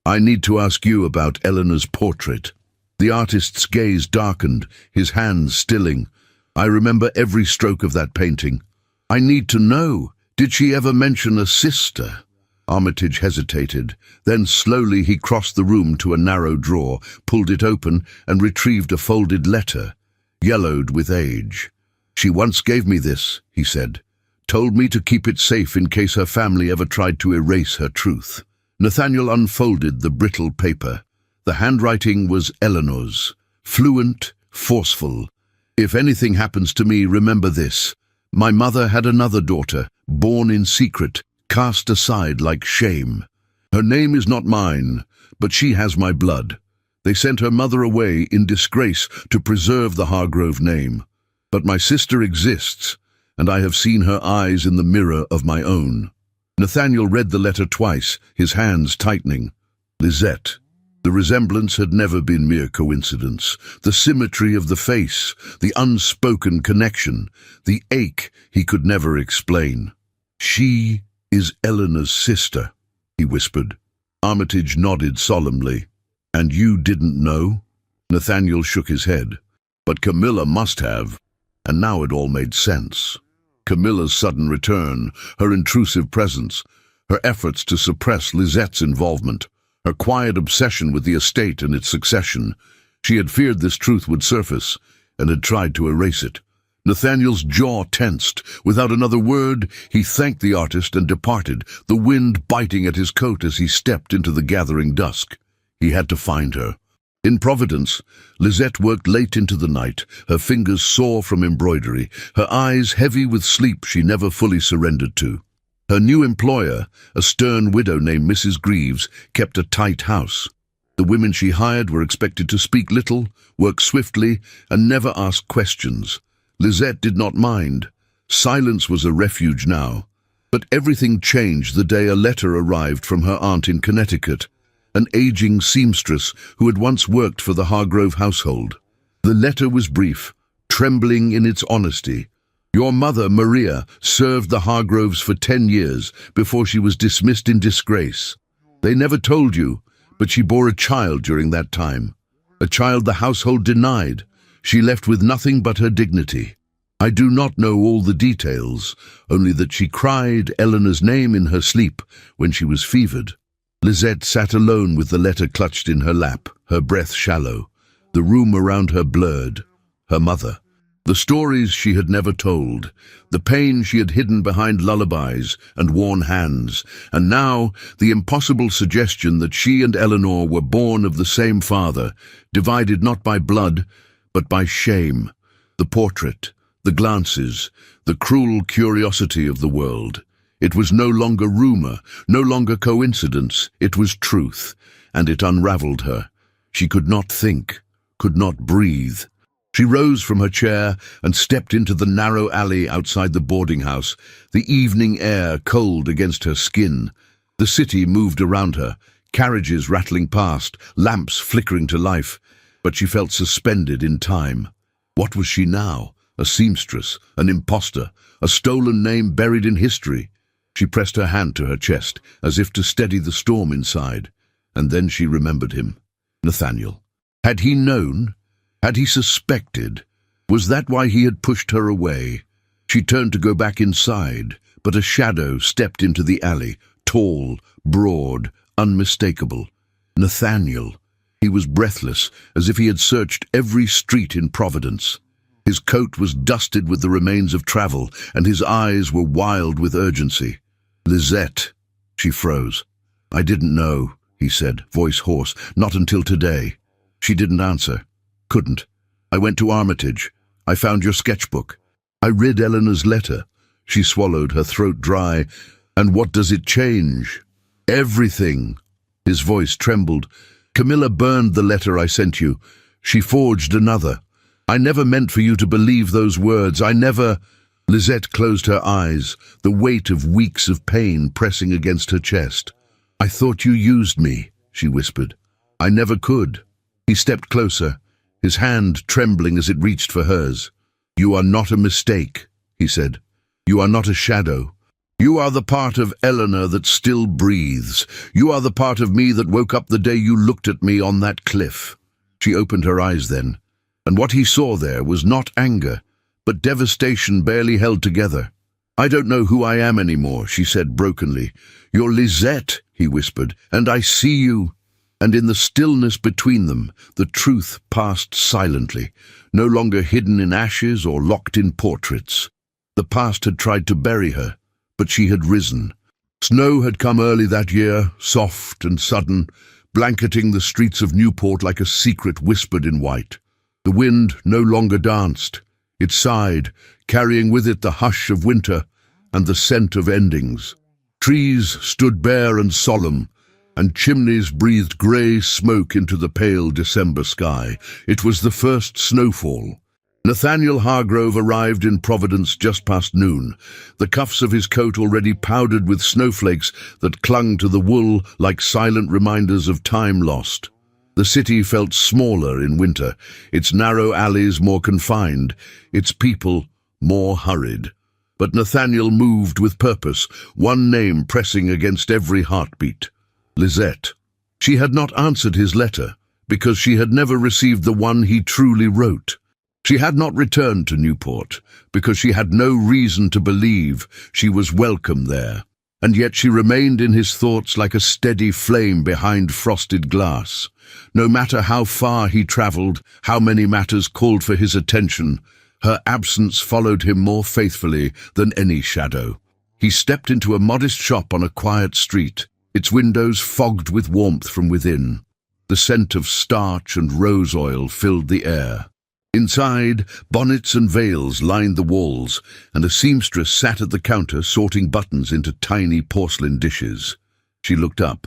I need to ask you about Eleanor's portrait." The artist's gaze darkened, his hands stilling. "I remember every stroke of that painting. I need to know, did she ever mention a sister?" Armitage hesitated. Then slowly he crossed the room to a narrow drawer, pulled it open, and retrieved a folded letter, yellowed with age. "She once gave me this," he said. "Told me to keep it safe in case her family ever tried to erase her truth." Nathaniel unfolded the brittle paper. The handwriting was Eleanor's, fluent, forceful. "If anything happens to me, remember this. My mother had another daughter, born in secret, cast aside like shame. Her name is not mine, but she has my blood. They sent her mother away in disgrace to preserve the Hargrove name. But my sister exists, and I have seen her eyes in the mirror of my own." Nathaniel read the letter twice, his hands tightening. Lisette. The resemblance had never been mere coincidence. The symmetry of the face, the unspoken connection, the ache he could never explain. "She is Eleanor's sister," he whispered. Armitage nodded solemnly. "And you didn't know?" Nathaniel shook his head. But Camilla must have, and now it all made sense. Camilla's sudden return, her intrusive presence, her efforts to suppress Lisette's involvement, her quiet obsession with the estate and its succession. She had feared this truth would surface, and had tried to erase it. Nathaniel's jaw tensed. Without another word, he thanked the artist and departed, the wind biting at his coat as he stepped into the gathering dusk. He had to find her. In Providence, Lisette worked late into the night, her fingers sore from embroidery, her eyes heavy with sleep she never fully surrendered to. Her new employer, a stern widow named Mrs. Greaves, kept a tight house. The women she hired were expected to speak little, work swiftly, and never ask questions. Lisette did not mind. Silence was a refuge now. But everything changed the day a letter arrived from her aunt in Connecticut, an aging seamstress who had once worked for the Hargrove household. The letter was brief, trembling in its honesty. "Your mother, Maria, served the Hargroves for 10 years before she was dismissed in disgrace. They never told you, but she bore a child during that time. A child the household denied. She left with nothing but her dignity. I do not know all the details, only that she cried Eleanor's name in her sleep when she was fevered." Lisette sat alone with the letter clutched in her lap, her breath shallow, the room around her blurred. Her mother. The stories she had never told, the pain she had hidden behind lullabies and worn hands, and now the impossible suggestion that she and Eleanor were born of the same father, divided not by blood, but by shame. The portrait, the glances, the cruel curiosity of the world. It was no longer rumor, no longer coincidence, it was truth, and it unraveled her. She could not think, could not breathe. She rose from her chair and stepped into the narrow alley outside the boarding house, the evening air cold against her skin. The city moved around her, carriages rattling past, lamps flickering to life, but she felt suspended in time. What was she now? A seamstress, an impostor, a stolen name buried in history. She pressed her hand to her chest, as if to steady the storm inside, and then she remembered him. Nathaniel. Had he known? Had he suspected? Was that why he had pushed her away? She turned to go back inside, but a shadow stepped into the alley, tall, broad, unmistakable. Nathaniel. He was breathless, as if he had searched every street in Providence. His coat was dusted with the remains of travel, and his eyes were wild with urgency. "Lisette." She froze. "I didn't know," he said, voice hoarse. "Not until today." She didn't answer. Couldn't. "I went to Armitage. I found your sketchbook. I read Eleanor's letter." She swallowed, her throat dry. "And what does it change?" "Everything." His voice trembled. "Camilla burned the letter I sent you. She forged another. I never meant for you to believe those words. I never—" Lisette closed her eyes, the weight of weeks of pain pressing against her chest. "I thought you used me," she whispered. "I never could." He stepped closer, his hand trembling as it reached for hers. "You are not a mistake," he said. "You are not a shadow. You are the part of Eleanor that still breathes. You are the part of me that woke up the day you looked at me on that cliff." She opened her eyes then, and what he saw there was not anger, but devastation barely held together. "I don't know who I am anymore," she said brokenly. "You're Lisette," he whispered, "and I see you." And in the stillness between them, the truth passed silently, no longer hidden in ashes or locked in portraits. The past had tried to bury her, but she had risen. Snow had come early that year, soft and sudden, blanketing the streets of Newport like a secret whispered in white. The wind no longer danced. It sighed, carrying with it the hush of winter and the scent of endings. Trees stood bare and solemn, and chimneys breathed grey smoke into the pale December sky. It was the first snowfall. Nathaniel Hargrove arrived in Providence just past noon, the cuffs of his coat already powdered with snowflakes that clung to the wool like silent reminders of time lost. The city felt smaller in winter, its narrow alleys more confined, its people more hurried. But Nathaniel moved with purpose, one name pressing against every heartbeat: Lisette. She had not answered his letter, because she had never received the one he truly wrote. She had not returned to Newport, because she had no reason to believe she was welcome there. And yet she remained in his thoughts like a steady flame behind frosted glass. No matter how far he travelled, how many matters called for his attention, her absence followed him more faithfully than any shadow. He stepped into a modest shop on a quiet street, its windows fogged with warmth from within. The scent of starch and rose oil filled the air. Inside, bonnets and veils lined the walls, and a seamstress sat at the counter sorting buttons into tiny porcelain dishes. She looked up.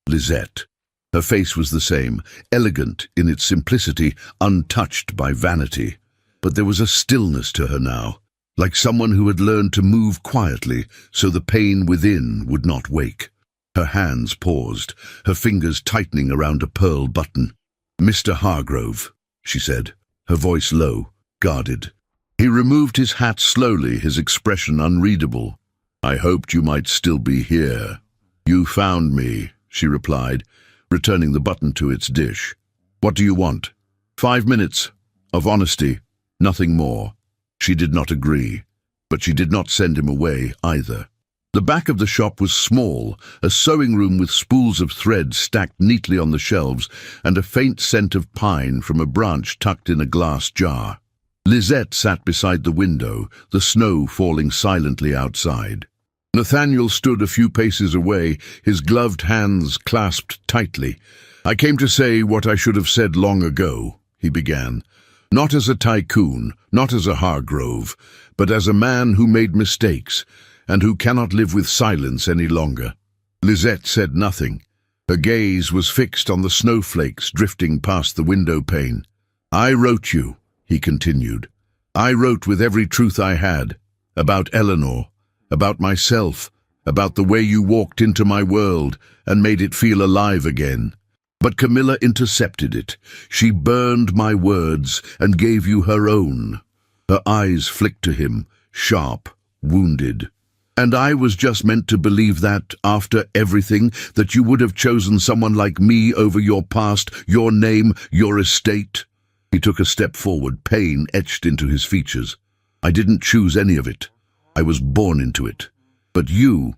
Lisette. Her face was the same, elegant in its simplicity, untouched by vanity. But there was a stillness to her now, like someone who had learned to move quietly so the pain within would not wake. Her hands paused, her fingers tightening around a pearl button. "Mr. Hargrove," she said, her voice low, guarded. He removed his hat slowly, his expression unreadable. "I hoped you might still be here." "You found me," she replied, returning the button to its dish. "What do you want?" 5 minutes of honesty, nothing more." She did not agree, but she did not send him away either. The back of the shop was small, a sewing room with spools of thread stacked neatly on the shelves, and a faint scent of pine from a branch tucked in a glass jar. Lisette sat beside the window, the snow falling silently outside. Nathaniel stood a few paces away, his gloved hands clasped tightly. "I came to say what I should have said long ago," he began. "Not as a tycoon, not as a Hargrove, but as a man who made mistakes, and who cannot live with silence any longer." Lisette said nothing. Her gaze was fixed on the snowflakes drifting past the window pane. "I wrote you," he continued. "I wrote with every truth I had, about Eleanor, about myself, about the way you walked into my world and made it feel alive again. But Camilla intercepted it. She burned my words and gave you her own." Her eyes flicked to him, sharp, wounded. "And I was just meant to believe that, after everything, that you would have chosen someone like me over your past, your name, your estate." He took a step forward, pain etched into his features. "I didn't choose any of it. I was born into it. But you,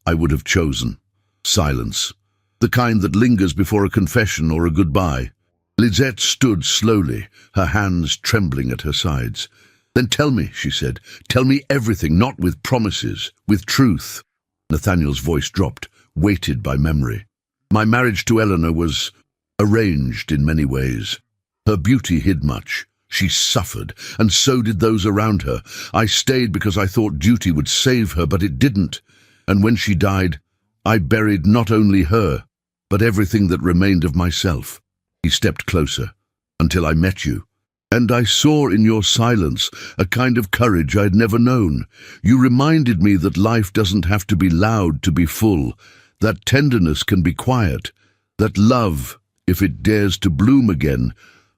I would have chosen. Silence. The kind that lingers before a confession or a goodbye." Lisette stood slowly, her hands trembling at her sides. "Then tell me," she said. "Tell me everything, not with promises, with truth." Nathaniel's voice dropped, weighted by memory. "My marriage to Eleanor was arranged in many ways. Her beauty hid much. She suffered, and so did those around her. I stayed because I thought duty would save her, but it didn't. And when she died, I buried not only her, but everything that remained of myself." He stepped closer. "Until I met you. And I saw in your silence a kind of courage I'd never known. You reminded me that life doesn't have to be loud to be full, that tenderness can be quiet, that love, if it dares to bloom again,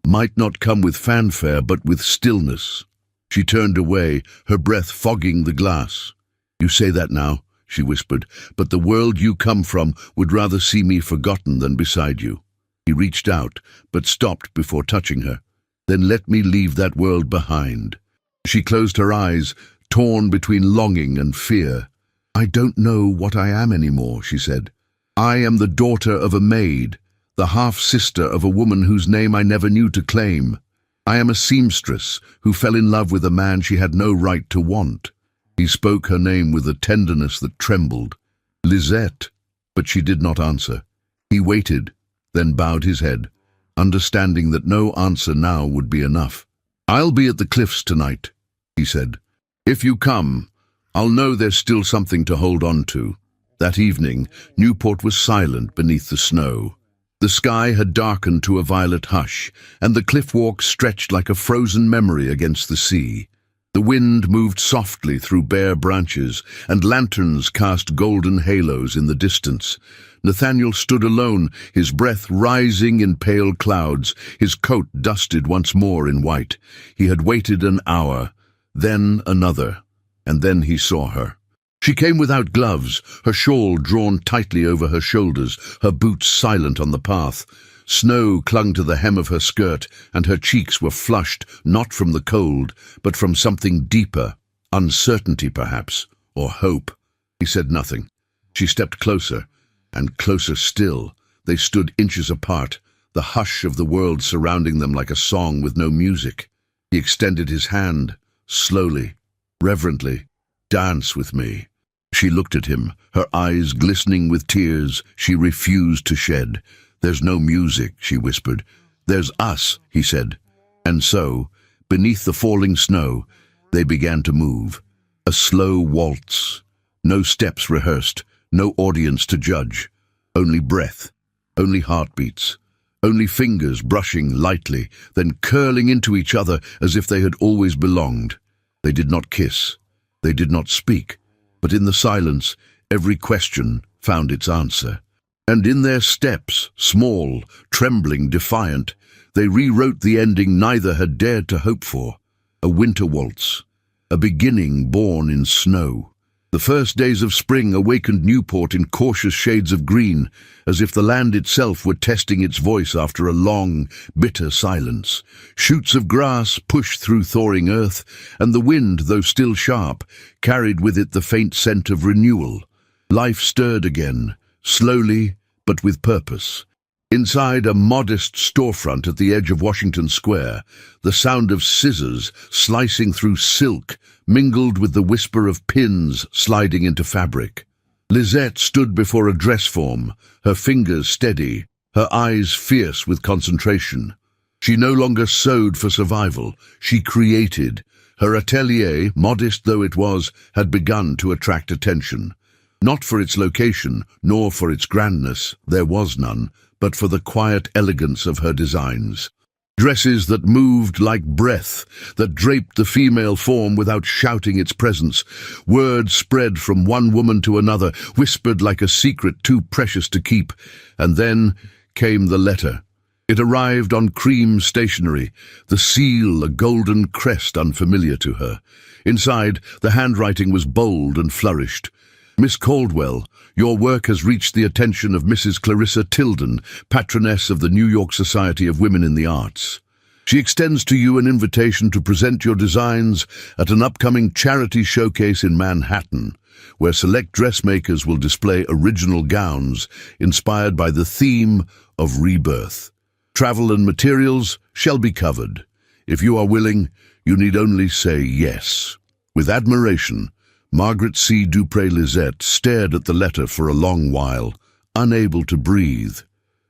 might not come with fanfare but with stillness." She turned away, her breath fogging the glass. "You say that now," she whispered, "but the world you come from would rather see me forgotten than beside you." He reached out, but stopped before touching her. "Then let me leave that world behind." She closed her eyes, torn between longing and fear. "I don't know what I am anymore," she said. "I am the daughter of a maid, the half-sister of a woman whose name I never knew to claim. I am a seamstress who fell in love with a man she had no right to want." He spoke her name with a tenderness that trembled. "Lisette," but she did not answer. He waited, then bowed his head, understanding that no answer now would be enough. "I'll be at the cliffs tonight," he said. "If you come, I'll know there's still something to hold on to." That evening, Newport was silent beneath the snow. The sky had darkened to a violet hush, and the cliff walk stretched like a frozen memory against the sea. The wind moved softly through bare branches, and lanterns cast golden halos in the distance. Nathaniel stood alone, his breath rising in pale clouds, his coat dusted once more in white. He had waited an hour, then another, and then he saw her. She came without gloves, her shawl drawn tightly over her shoulders, her boots silent on the path. Snow clung to the hem of her skirt, and her cheeks were flushed, not from the cold, but from something deeper, uncertainty perhaps, or hope. He said nothing. She stepped closer, and closer still. They stood inches apart, the hush of the world surrounding them like a song with no music. He extended his hand, slowly, reverently. "Dance with me." She looked at him, her eyes glistening with tears she refused to shed. "There's no music," she whispered. "There's us," he said. And so, beneath the falling snow, they began to move. A slow waltz. No steps rehearsed, no audience to judge. Only breath, only heartbeats, only fingers brushing lightly, then curling into each other as if they had always belonged. They did not kiss. They did not speak. But in the silence, every question found its answer. And in their steps, small, trembling, defiant, they rewrote the ending neither had dared to hope for. A winter waltz, a beginning born in snow. The first days of spring awakened Newport in cautious shades of green, as if the land itself were testing its voice after a long, bitter silence. Shoots of grass pushed through thawing earth, and the wind, though still sharp, carried with it the faint scent of renewal. Life stirred again, slowly but with purpose. Inside a modest storefront at the edge of Washington Square, the sound of scissors slicing through silk mingled with the whisper of pins sliding into fabric. Lisette stood before a dress form, her fingers steady, her eyes fierce with concentration. She no longer sewed for survival, she created. Her atelier, modest though it was, had begun to attract attention. Not for its location, nor for its grandness, there was none, but for the quiet elegance of her designs. Dresses that moved like breath, that draped the female form without shouting its presence. Words spread from one woman to another, whispered like a secret too precious to keep. And then came the letter. It arrived on cream stationery, the seal a golden crest unfamiliar to her. Inside, the handwriting was bold and flourished. "Miss Caldwell, your work has reached the attention of Mrs. Clarissa Tilden, patroness of the New York Society of Women in the Arts. She extends to you an invitation to present your designs at an upcoming charity showcase in Manhattan, where select dressmakers will display original gowns inspired by the theme of rebirth. Travel and materials shall be covered. If you are willing, you need only say yes." With admiration, Margaret C. Dupré Lisette stared at the letter for a long while, unable to breathe.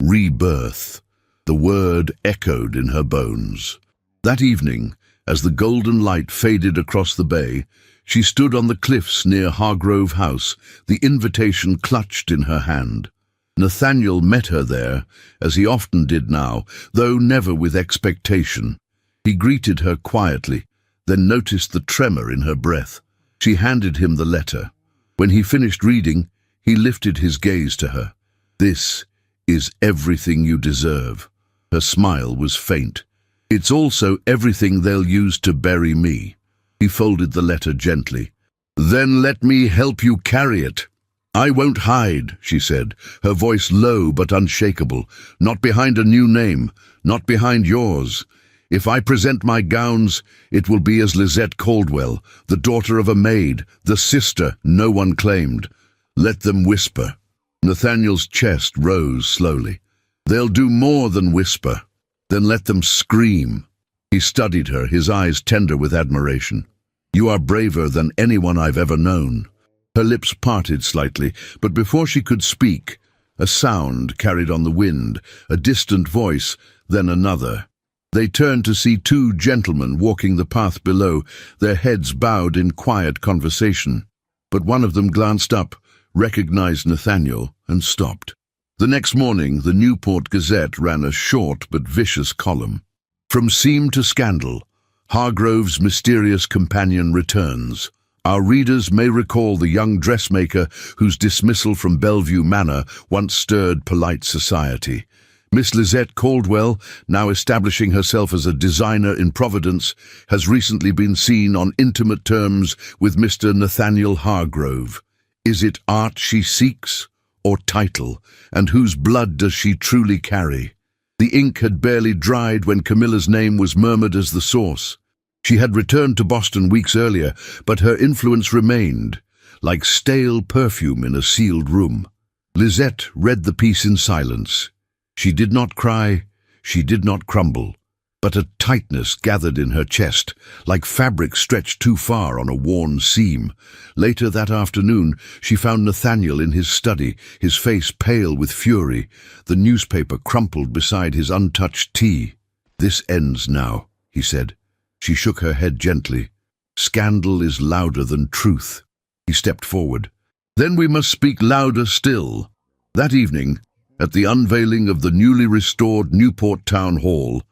Rebirth. The word echoed in her bones. That evening, as the golden light faded across the bay, she stood on the cliffs near Hargrove House, the invitation clutched in her hand. Nathaniel met her there, as he often did now, though never with expectation. He greeted her quietly, then noticed the tremor in her breath. She handed him the letter. When he finished reading, he lifted his gaze to her. "This is everything you deserve." Her smile was faint. "It's also everything they'll use to bury me." He folded the letter gently. "Then let me help you carry it." "I won't hide," she said, her voice low but unshakable. "Not behind a new name, not behind yours. If I present my gowns, it will be as Lisette Caldwell, the daughter of a maid, the sister no one claimed. Let them whisper." Nathaniel's chest rose slowly. "They'll do more than whisper. Then let them scream." He studied her, his eyes tender with admiration. "You are braver than anyone I've ever known." Her lips parted slightly, but before she could speak, a sound carried on the wind, a distant voice, then another. They turned to see two gentlemen walking the path below, their heads bowed in quiet conversation. But one of them glanced up, recognized Nathaniel, and stopped. The next morning, the Newport Gazette ran a short but vicious column. From seam to scandal, Hargrove's mysterious companion returns. Our readers may recall the young dressmaker whose dismissal from Bellevue Manor once stirred polite society. Miss Lizette Caldwell, now establishing herself as a designer in Providence, has recently been seen on intimate terms with Mr. Nathaniel Hargrove. Is it art she seeks, or title, and whose blood does she truly carry? The ink had barely dried when Camilla's name was murmured as the source. She had returned to Boston weeks earlier, but her influence remained, like stale perfume in a sealed room. Lizette read the piece in silence. She did not cry, she did not crumble, but a tightness gathered in her chest, like fabric stretched too far on a worn seam. Later that afternoon, she found Nathaniel in his study, his face pale with fury, the newspaper crumpled beside his untouched tea. "This ends now," he said. She shook her head gently. "Scandal is louder than truth." He stepped forward. "Then we must speak louder still." That evening, at the unveiling of the newly restored Newport Town Hall,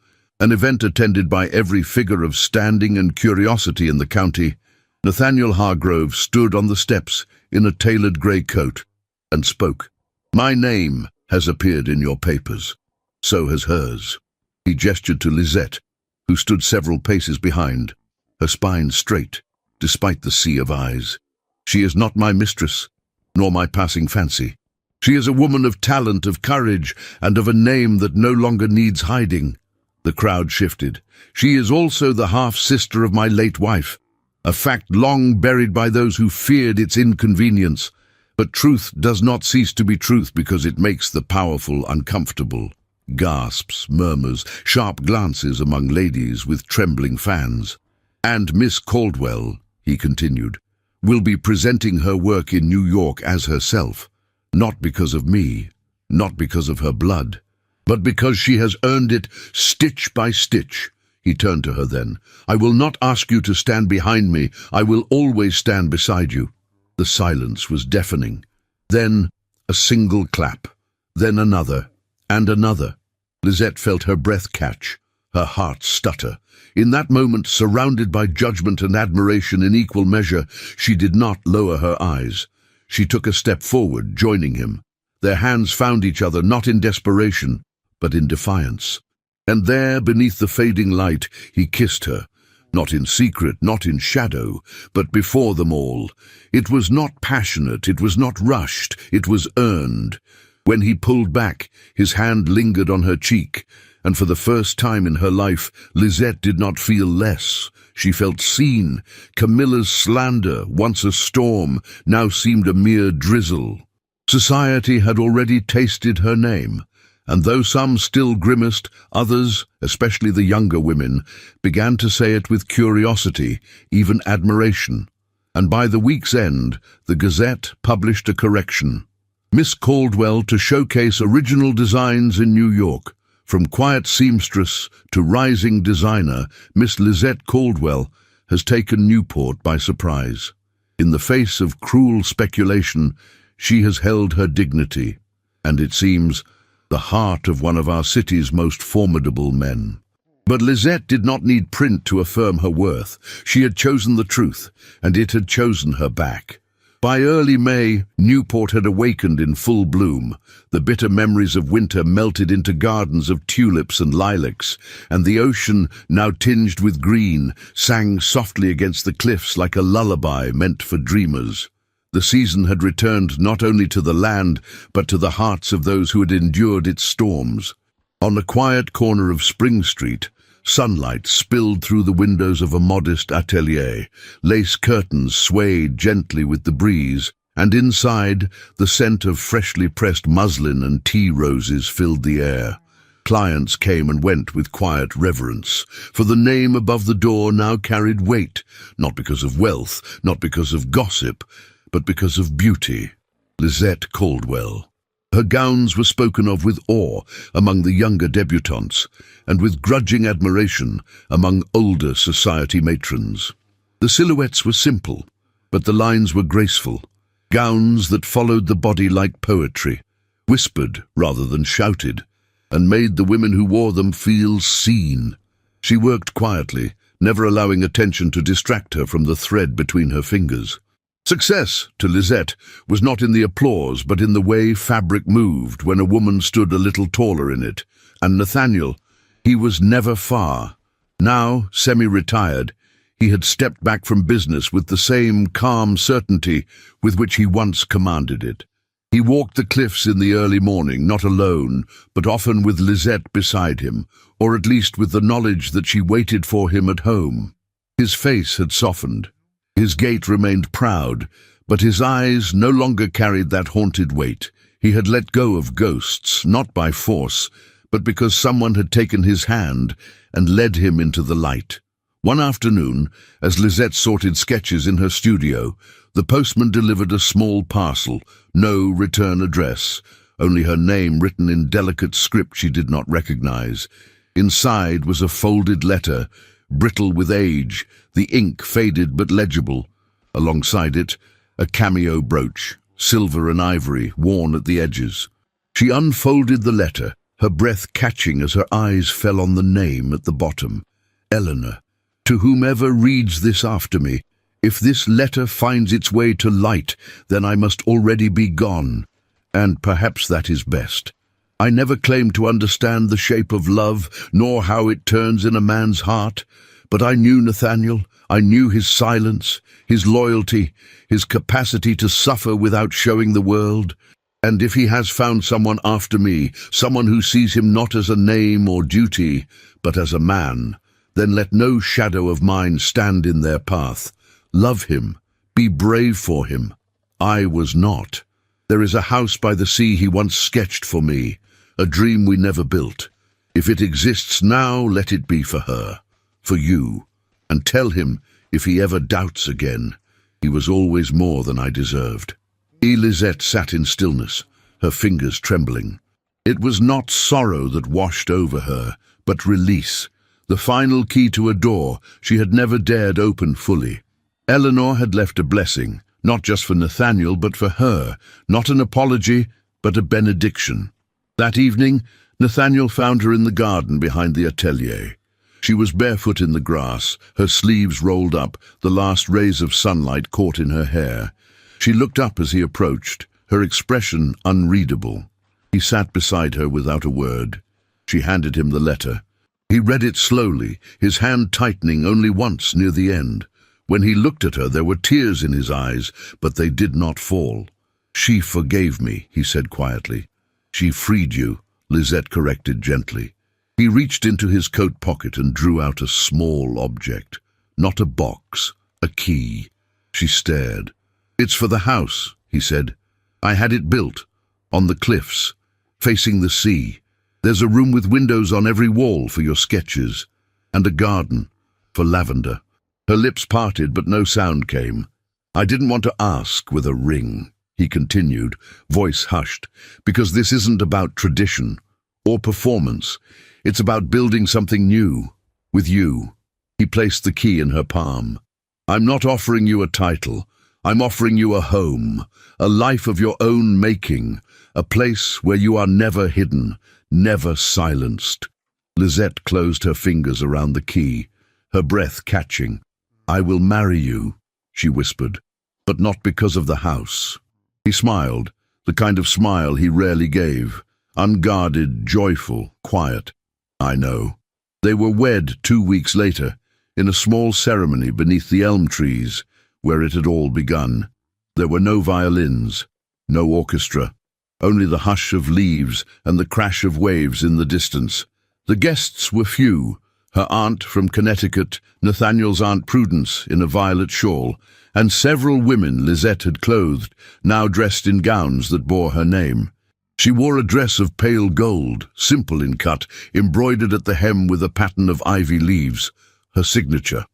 an event attended by every figure of standing and curiosity in the county, Nathaniel Hargrove stood on the steps in a tailored grey coat and spoke. "My name has appeared in your papers. So has hers." He gestured to Lizette, who stood several paces behind, her spine straight, despite the sea of eyes. "She is not my mistress, nor my passing fancy. She is a woman of talent, of courage, and of a name that no longer needs hiding." The crowd shifted. "She is also the half-sister of my late wife, a fact long buried by those who feared its inconvenience. But truth does not cease to be truth because it makes the powerful uncomfortable." Gasps, murmurs, sharp glances among ladies with trembling fans. "And Miss Caldwell," he continued, "will be presenting her work in New York as herself, not because of me, not because of her blood, but because she has earned it stitch by stitch." He turned to her then. "I will not ask you to stand behind me. I will always stand beside you." The silence was deafening. Then a single clap, then another, and another. Lizette felt her breath catch, her heart stutter. In that moment, surrounded by judgment and admiration in equal measure, she did not lower her eyes. She took a step forward, joining him. Their hands found each other not in desperation, but in defiance. And there, beneath the fading light, he kissed her, not in secret, not in shadow, but before them all. It was not passionate, it was not rushed, it was earned. When he pulled back, his hand lingered on her cheek, and for the first time in her life, Lizette did not feel less. She felt seen. Camilla's slander, once a storm, now seemed a mere drizzle. Society had already tasted her name, and though some still grimaced, others, especially the younger women, began to say it with curiosity, even admiration. And by the week's end, the Gazette published a correction. Miss Caldwell to showcase original designs in New York. From quiet seamstress to rising designer, Miss Lizette Caldwell has taken Newport by surprise. In the face of cruel speculation, she has held her dignity, and it seems, the heart of one of our city's most formidable men. But Lizette did not need print to affirm her worth. She had chosen the truth, and it had chosen her back. By early May, Newport had awakened in full bloom. The bitter memories of winter melted into gardens of tulips and lilacs, and the ocean, now tinged with green, sang softly against the cliffs like a lullaby meant for dreamers. The season had returned not only to the land, but to the hearts of those who had endured its storms. On a quiet corner of Spring Street, sunlight spilled through the windows of a modest atelier. Lace curtains swayed gently with the breeze, and inside, the scent of freshly pressed muslin and tea roses filled the air. Clients came and went with quiet reverence, for the name above the door now carried weight, not because of wealth, not because of gossip, but because of beauty. Lizette Caldwell. Her gowns were spoken of with awe among the younger debutantes, and with grudging admiration among older society matrons. The silhouettes were simple, but the lines were graceful, gowns that followed the body like poetry, whispered rather than shouted, and made the women who wore them feel seen. She worked quietly, never allowing attention to distract her from the thread between her fingers. Success, to Lisette, was not in the applause but in the way fabric moved when a woman stood a little taller in it, and Nathaniel, he was never far. Now, semi-retired, he had stepped back from business with the same calm certainty with which he once commanded it. He walked the cliffs in the early morning, not alone, but often with Lisette beside him, or at least with the knowledge that she waited for him at home. His face had softened. His gait remained proud, but his eyes no longer carried that haunted weight. He had let go of ghosts, not by force, but because someone had taken his hand and led him into the light. One afternoon, as Lisette sorted sketches in her studio, the postman delivered a small parcel, no return address, only her name written in delicate script she did not recognize. Inside was a folded letter, brittle with age, the ink faded but legible. Alongside it, a cameo brooch, silver and ivory, worn at the edges. She unfolded the letter, her breath catching as her eyes fell on the name at the bottom. Eleanor. To whomever reads this after me, if this letter finds its way to light, then I must already be gone, and perhaps that is best. I never claimed to understand the shape of love, nor how it turns in a man's heart, but I knew Nathaniel, I knew his silence, his loyalty, his capacity to suffer without showing the world. And if he has found someone after me, someone who sees him not as a name or duty, but as a man, then let no shadow of mine stand in their path. Love him, be brave for him. I was not. There is a house by the sea he once sketched for me, a dream we never built. If it exists now, let it be for her, for you, and tell him, if he ever doubts again, he was always more than I deserved. Lisette sat in stillness, her fingers trembling. It was not sorrow that washed over her, but release, the final key to a door she had never dared open fully. Eleanor had left a blessing, not just for Nathaniel, but for her, not an apology, but a benediction. That evening, Nathaniel found her in the garden behind the atelier. She was barefoot in the grass, her sleeves rolled up, the last rays of sunlight caught in her hair. She looked up as he approached, her expression unreadable. He sat beside her without a word. She handed him the letter. He read it slowly, his hand tightening only once near the end. When he looked at her, there were tears in his eyes, but they did not fall. She forgave me, he said quietly. She freed you, Lisette corrected gently. He reached into his coat pocket and drew out a small object. Not a box, a key. She stared. It's for the house, he said. I had it built, on the cliffs, facing the sea. There's a room with windows on every wall for your sketches, and a garden for lavender. Her lips parted, but no sound came. I didn't want to ask with a ring, he continued, voice hushed, because this isn't about tradition or performance. It's about building something new, with you. He placed the key in her palm. I'm not offering you a title. I'm offering you a home, a life of your own making, a place where you are never hidden, never silenced. Lisette closed her fingers around the key, her breath catching. I will marry you, she whispered, but not because of the house. He smiled, the kind of smile he rarely gave, unguarded, joyful, quiet. I know. They were wed 2 weeks later, in a small ceremony beneath the elm trees, where it had all begun. There were no violins, no orchestra, only the hush of leaves and the crash of waves in the distance. The guests were few, her aunt from Connecticut, Nathaniel's Aunt Prudence in a violet shawl, and several women Lisette had clothed, now dressed in gowns that bore her name. She wore a dress of pale gold, simple in cut, embroidered at the hem with a pattern of ivy leaves, her signature.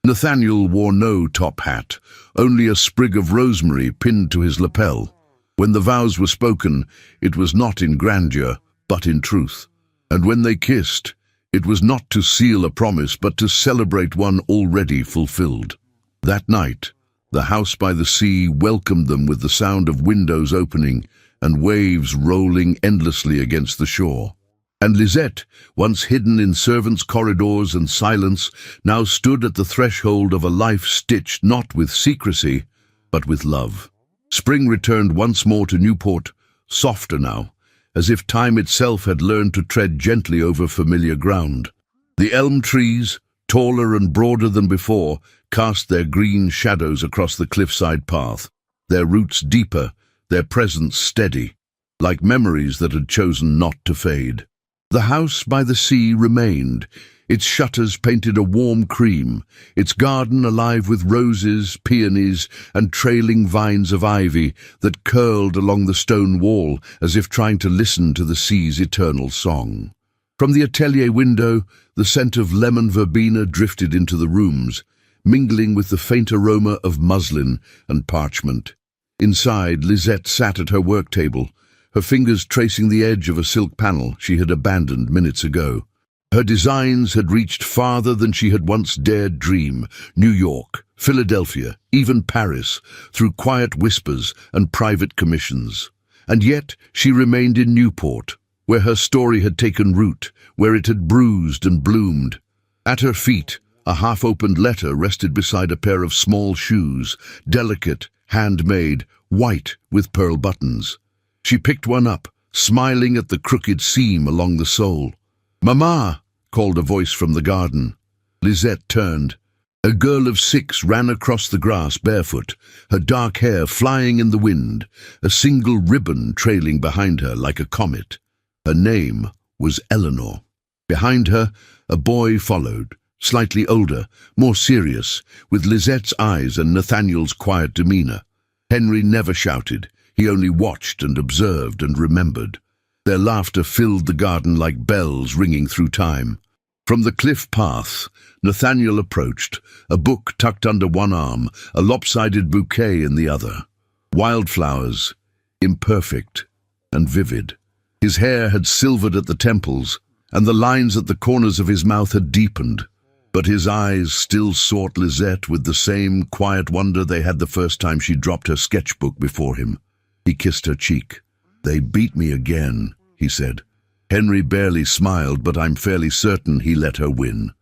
Nathaniel wore no top hat, only a sprig of rosemary pinned to his lapel. When the vows were spoken, it was not in grandeur, but in truth. And when they kissed, it was not to seal a promise, but to celebrate one already fulfilled. That night, the house by the sea welcomed them with the sound of windows opening and waves rolling endlessly against the shore. And Lisette, once hidden in servants' corridors and silence, now stood at the threshold of a life stitched not with secrecy, but with love. Spring returned once more to Newport, softer now, as if time itself had learned to tread gently over familiar ground. The elm trees, taller and broader than before, cast their green shadows across the cliffside path, their roots deeper, their presence steady, like memories that had chosen not to fade. The house by the sea remained, its shutters painted a warm cream, its garden alive with roses, peonies, and trailing vines of ivy that curled along the stone wall as if trying to listen to the sea's eternal song. From the atelier window, the scent of lemon verbena drifted into the rooms, mingling with the faint aroma of muslin and parchment. Inside, Lisette sat at her work table, her fingers tracing the edge of a silk panel she had abandoned minutes ago. Her designs had reached farther than she had once dared dream: New York, Philadelphia, even Paris, through quiet whispers and private commissions. And yet she remained in Newport, where her story had taken root, where it had bruised and bloomed. At her feet, a half-opened letter rested beside a pair of small shoes, delicate, handmade, white with pearl buttons. She picked one up, smiling at the crooked seam along the sole. "Mamma!" called a voice from the garden. Lisette turned. A girl of 6 ran across the grass barefoot, her dark hair flying in the wind, a single ribbon trailing behind her like a comet. Her name was Eleanor. Behind her, a boy followed, slightly older, more serious, with Lisette's eyes and Nathaniel's quiet demeanor. Henry never shouted. He only watched and observed and remembered. Their laughter filled the garden like bells ringing through time. From the cliff path, Nathaniel approached, a book tucked under one arm, a lopsided bouquet in the other. Wildflowers, imperfect and vivid. His hair had silvered at the temples, and the lines at the corners of his mouth had deepened. But his eyes still sought Lisette with the same quiet wonder they had the first time she dropped her sketchbook before him. He kissed her cheek. "They beat me again," he said. Henry barely smiled, but I'm fairly certain he let her win.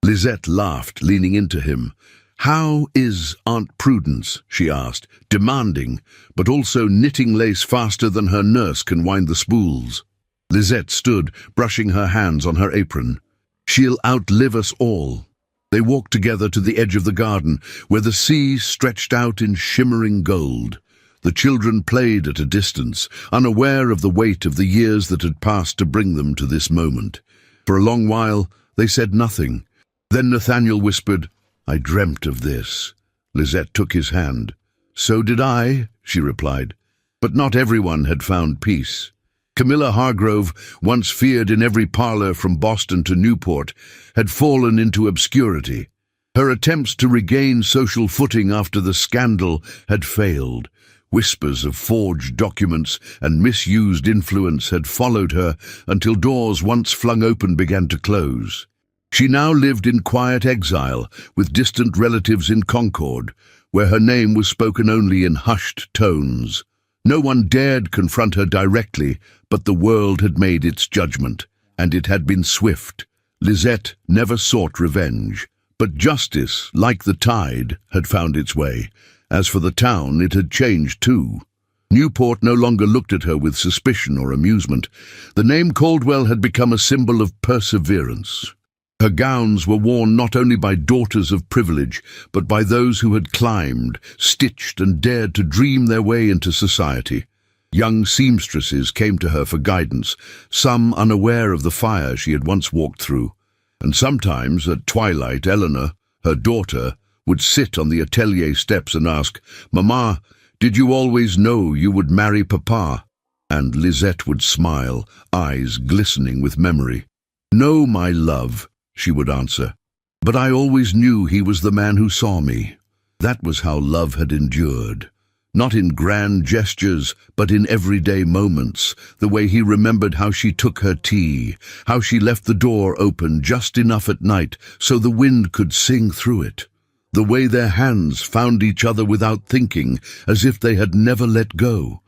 Lisette laughed, leaning into him. "How is Aunt Prudence?" she asked, demanding, but also knitting lace faster than her nurse can wind the spools. Lisette stood, brushing her hands on her apron. "She'll outlive us all." They walked together to the edge of the garden, where the sea stretched out in shimmering gold. The children played at a distance, unaware of the weight of the years that had passed to bring them to this moment. For a long while, they said nothing. Then Nathaniel whispered, "I dreamt of this." Lisette took his hand. "So did I," she replied. But not everyone had found peace. Camilla Hargrove, once feared in every parlor from Boston to Newport, had fallen into obscurity. Her attempts to regain social footing after the scandal had failed. Whispers of forged documents and misused influence had followed her until doors once flung open began to close. She now lived in quiet exile, with distant relatives in Concord, where her name was spoken only in hushed tones. No one dared confront her directly, but the world had made its judgment, and it had been swift. Lisette never sought revenge, but justice, like the tide, had found its way. As for the town, it had changed too. Newport no longer looked at her with suspicion or amusement. The name Caldwell had become a symbol of perseverance. Her gowns were worn not only by daughters of privilege, but by those who had climbed, stitched, and dared to dream their way into society. Young seamstresses came to her for guidance, some unaware of the fire she had once walked through. And sometimes, at twilight, Eleanor, her daughter, would sit on the atelier steps and ask, "Mamma, did you always know you would marry Papa?" And Lisette would smile, eyes glistening with memory. "No, my love," she would answer. "But I always knew he was the man who saw me." That was how love had endured. Not in grand gestures, but in everyday moments, the way he remembered how she took her tea, how she left the door open just enough at night so the wind could sing through it, the way their hands found each other without thinking, as if they had never let go.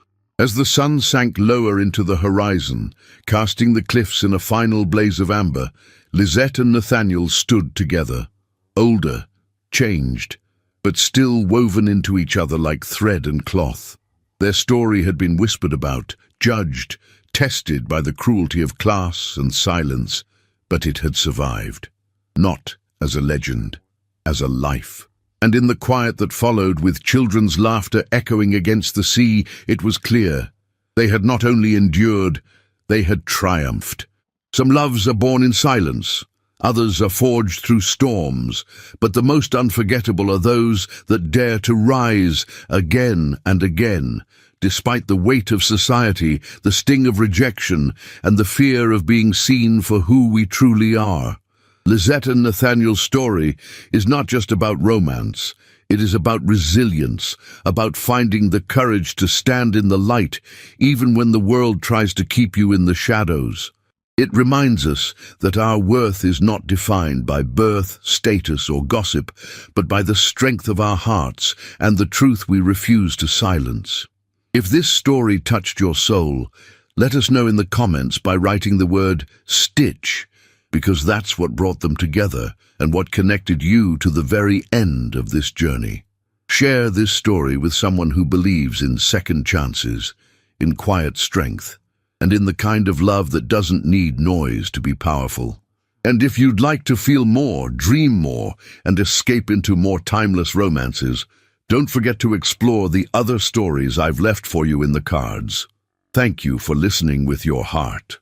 As the sun sank lower into the horizon, casting the cliffs in a final blaze of amber, Lisette and Nathaniel stood together, older, changed, but still woven into each other like thread and cloth. Their story had been whispered about, judged, tested by the cruelty of class and silence, but it had survived. Not as a legend, as a life. And in the quiet that followed, with children's laughter echoing against the sea, it was clear. They had not only endured, they had triumphed. Some loves are born in silence, others are forged through storms, but the most unforgettable are those that dare to rise again and again, despite the weight of society, the sting of rejection, and the fear of being seen for who we truly are. Lisette and Nathaniel's story is not just about romance. It is about resilience, about finding the courage to stand in the light, even when the world tries to keep you in the shadows. It reminds us that our worth is not defined by birth, status, or gossip, but by the strength of our hearts and the truth we refuse to silence. If this story touched your soul, let us know in the comments by writing the word "stitch," because that's what brought them together and what connected you to the very end of this journey. Share this story with someone who believes in second chances, in quiet strength, and in the kind of love that doesn't need noise to be powerful. And if you'd like to feel more, dream more, and escape into more timeless romances, don't forget to explore the other stories I've left for you in the cards. Thank you for listening with your heart.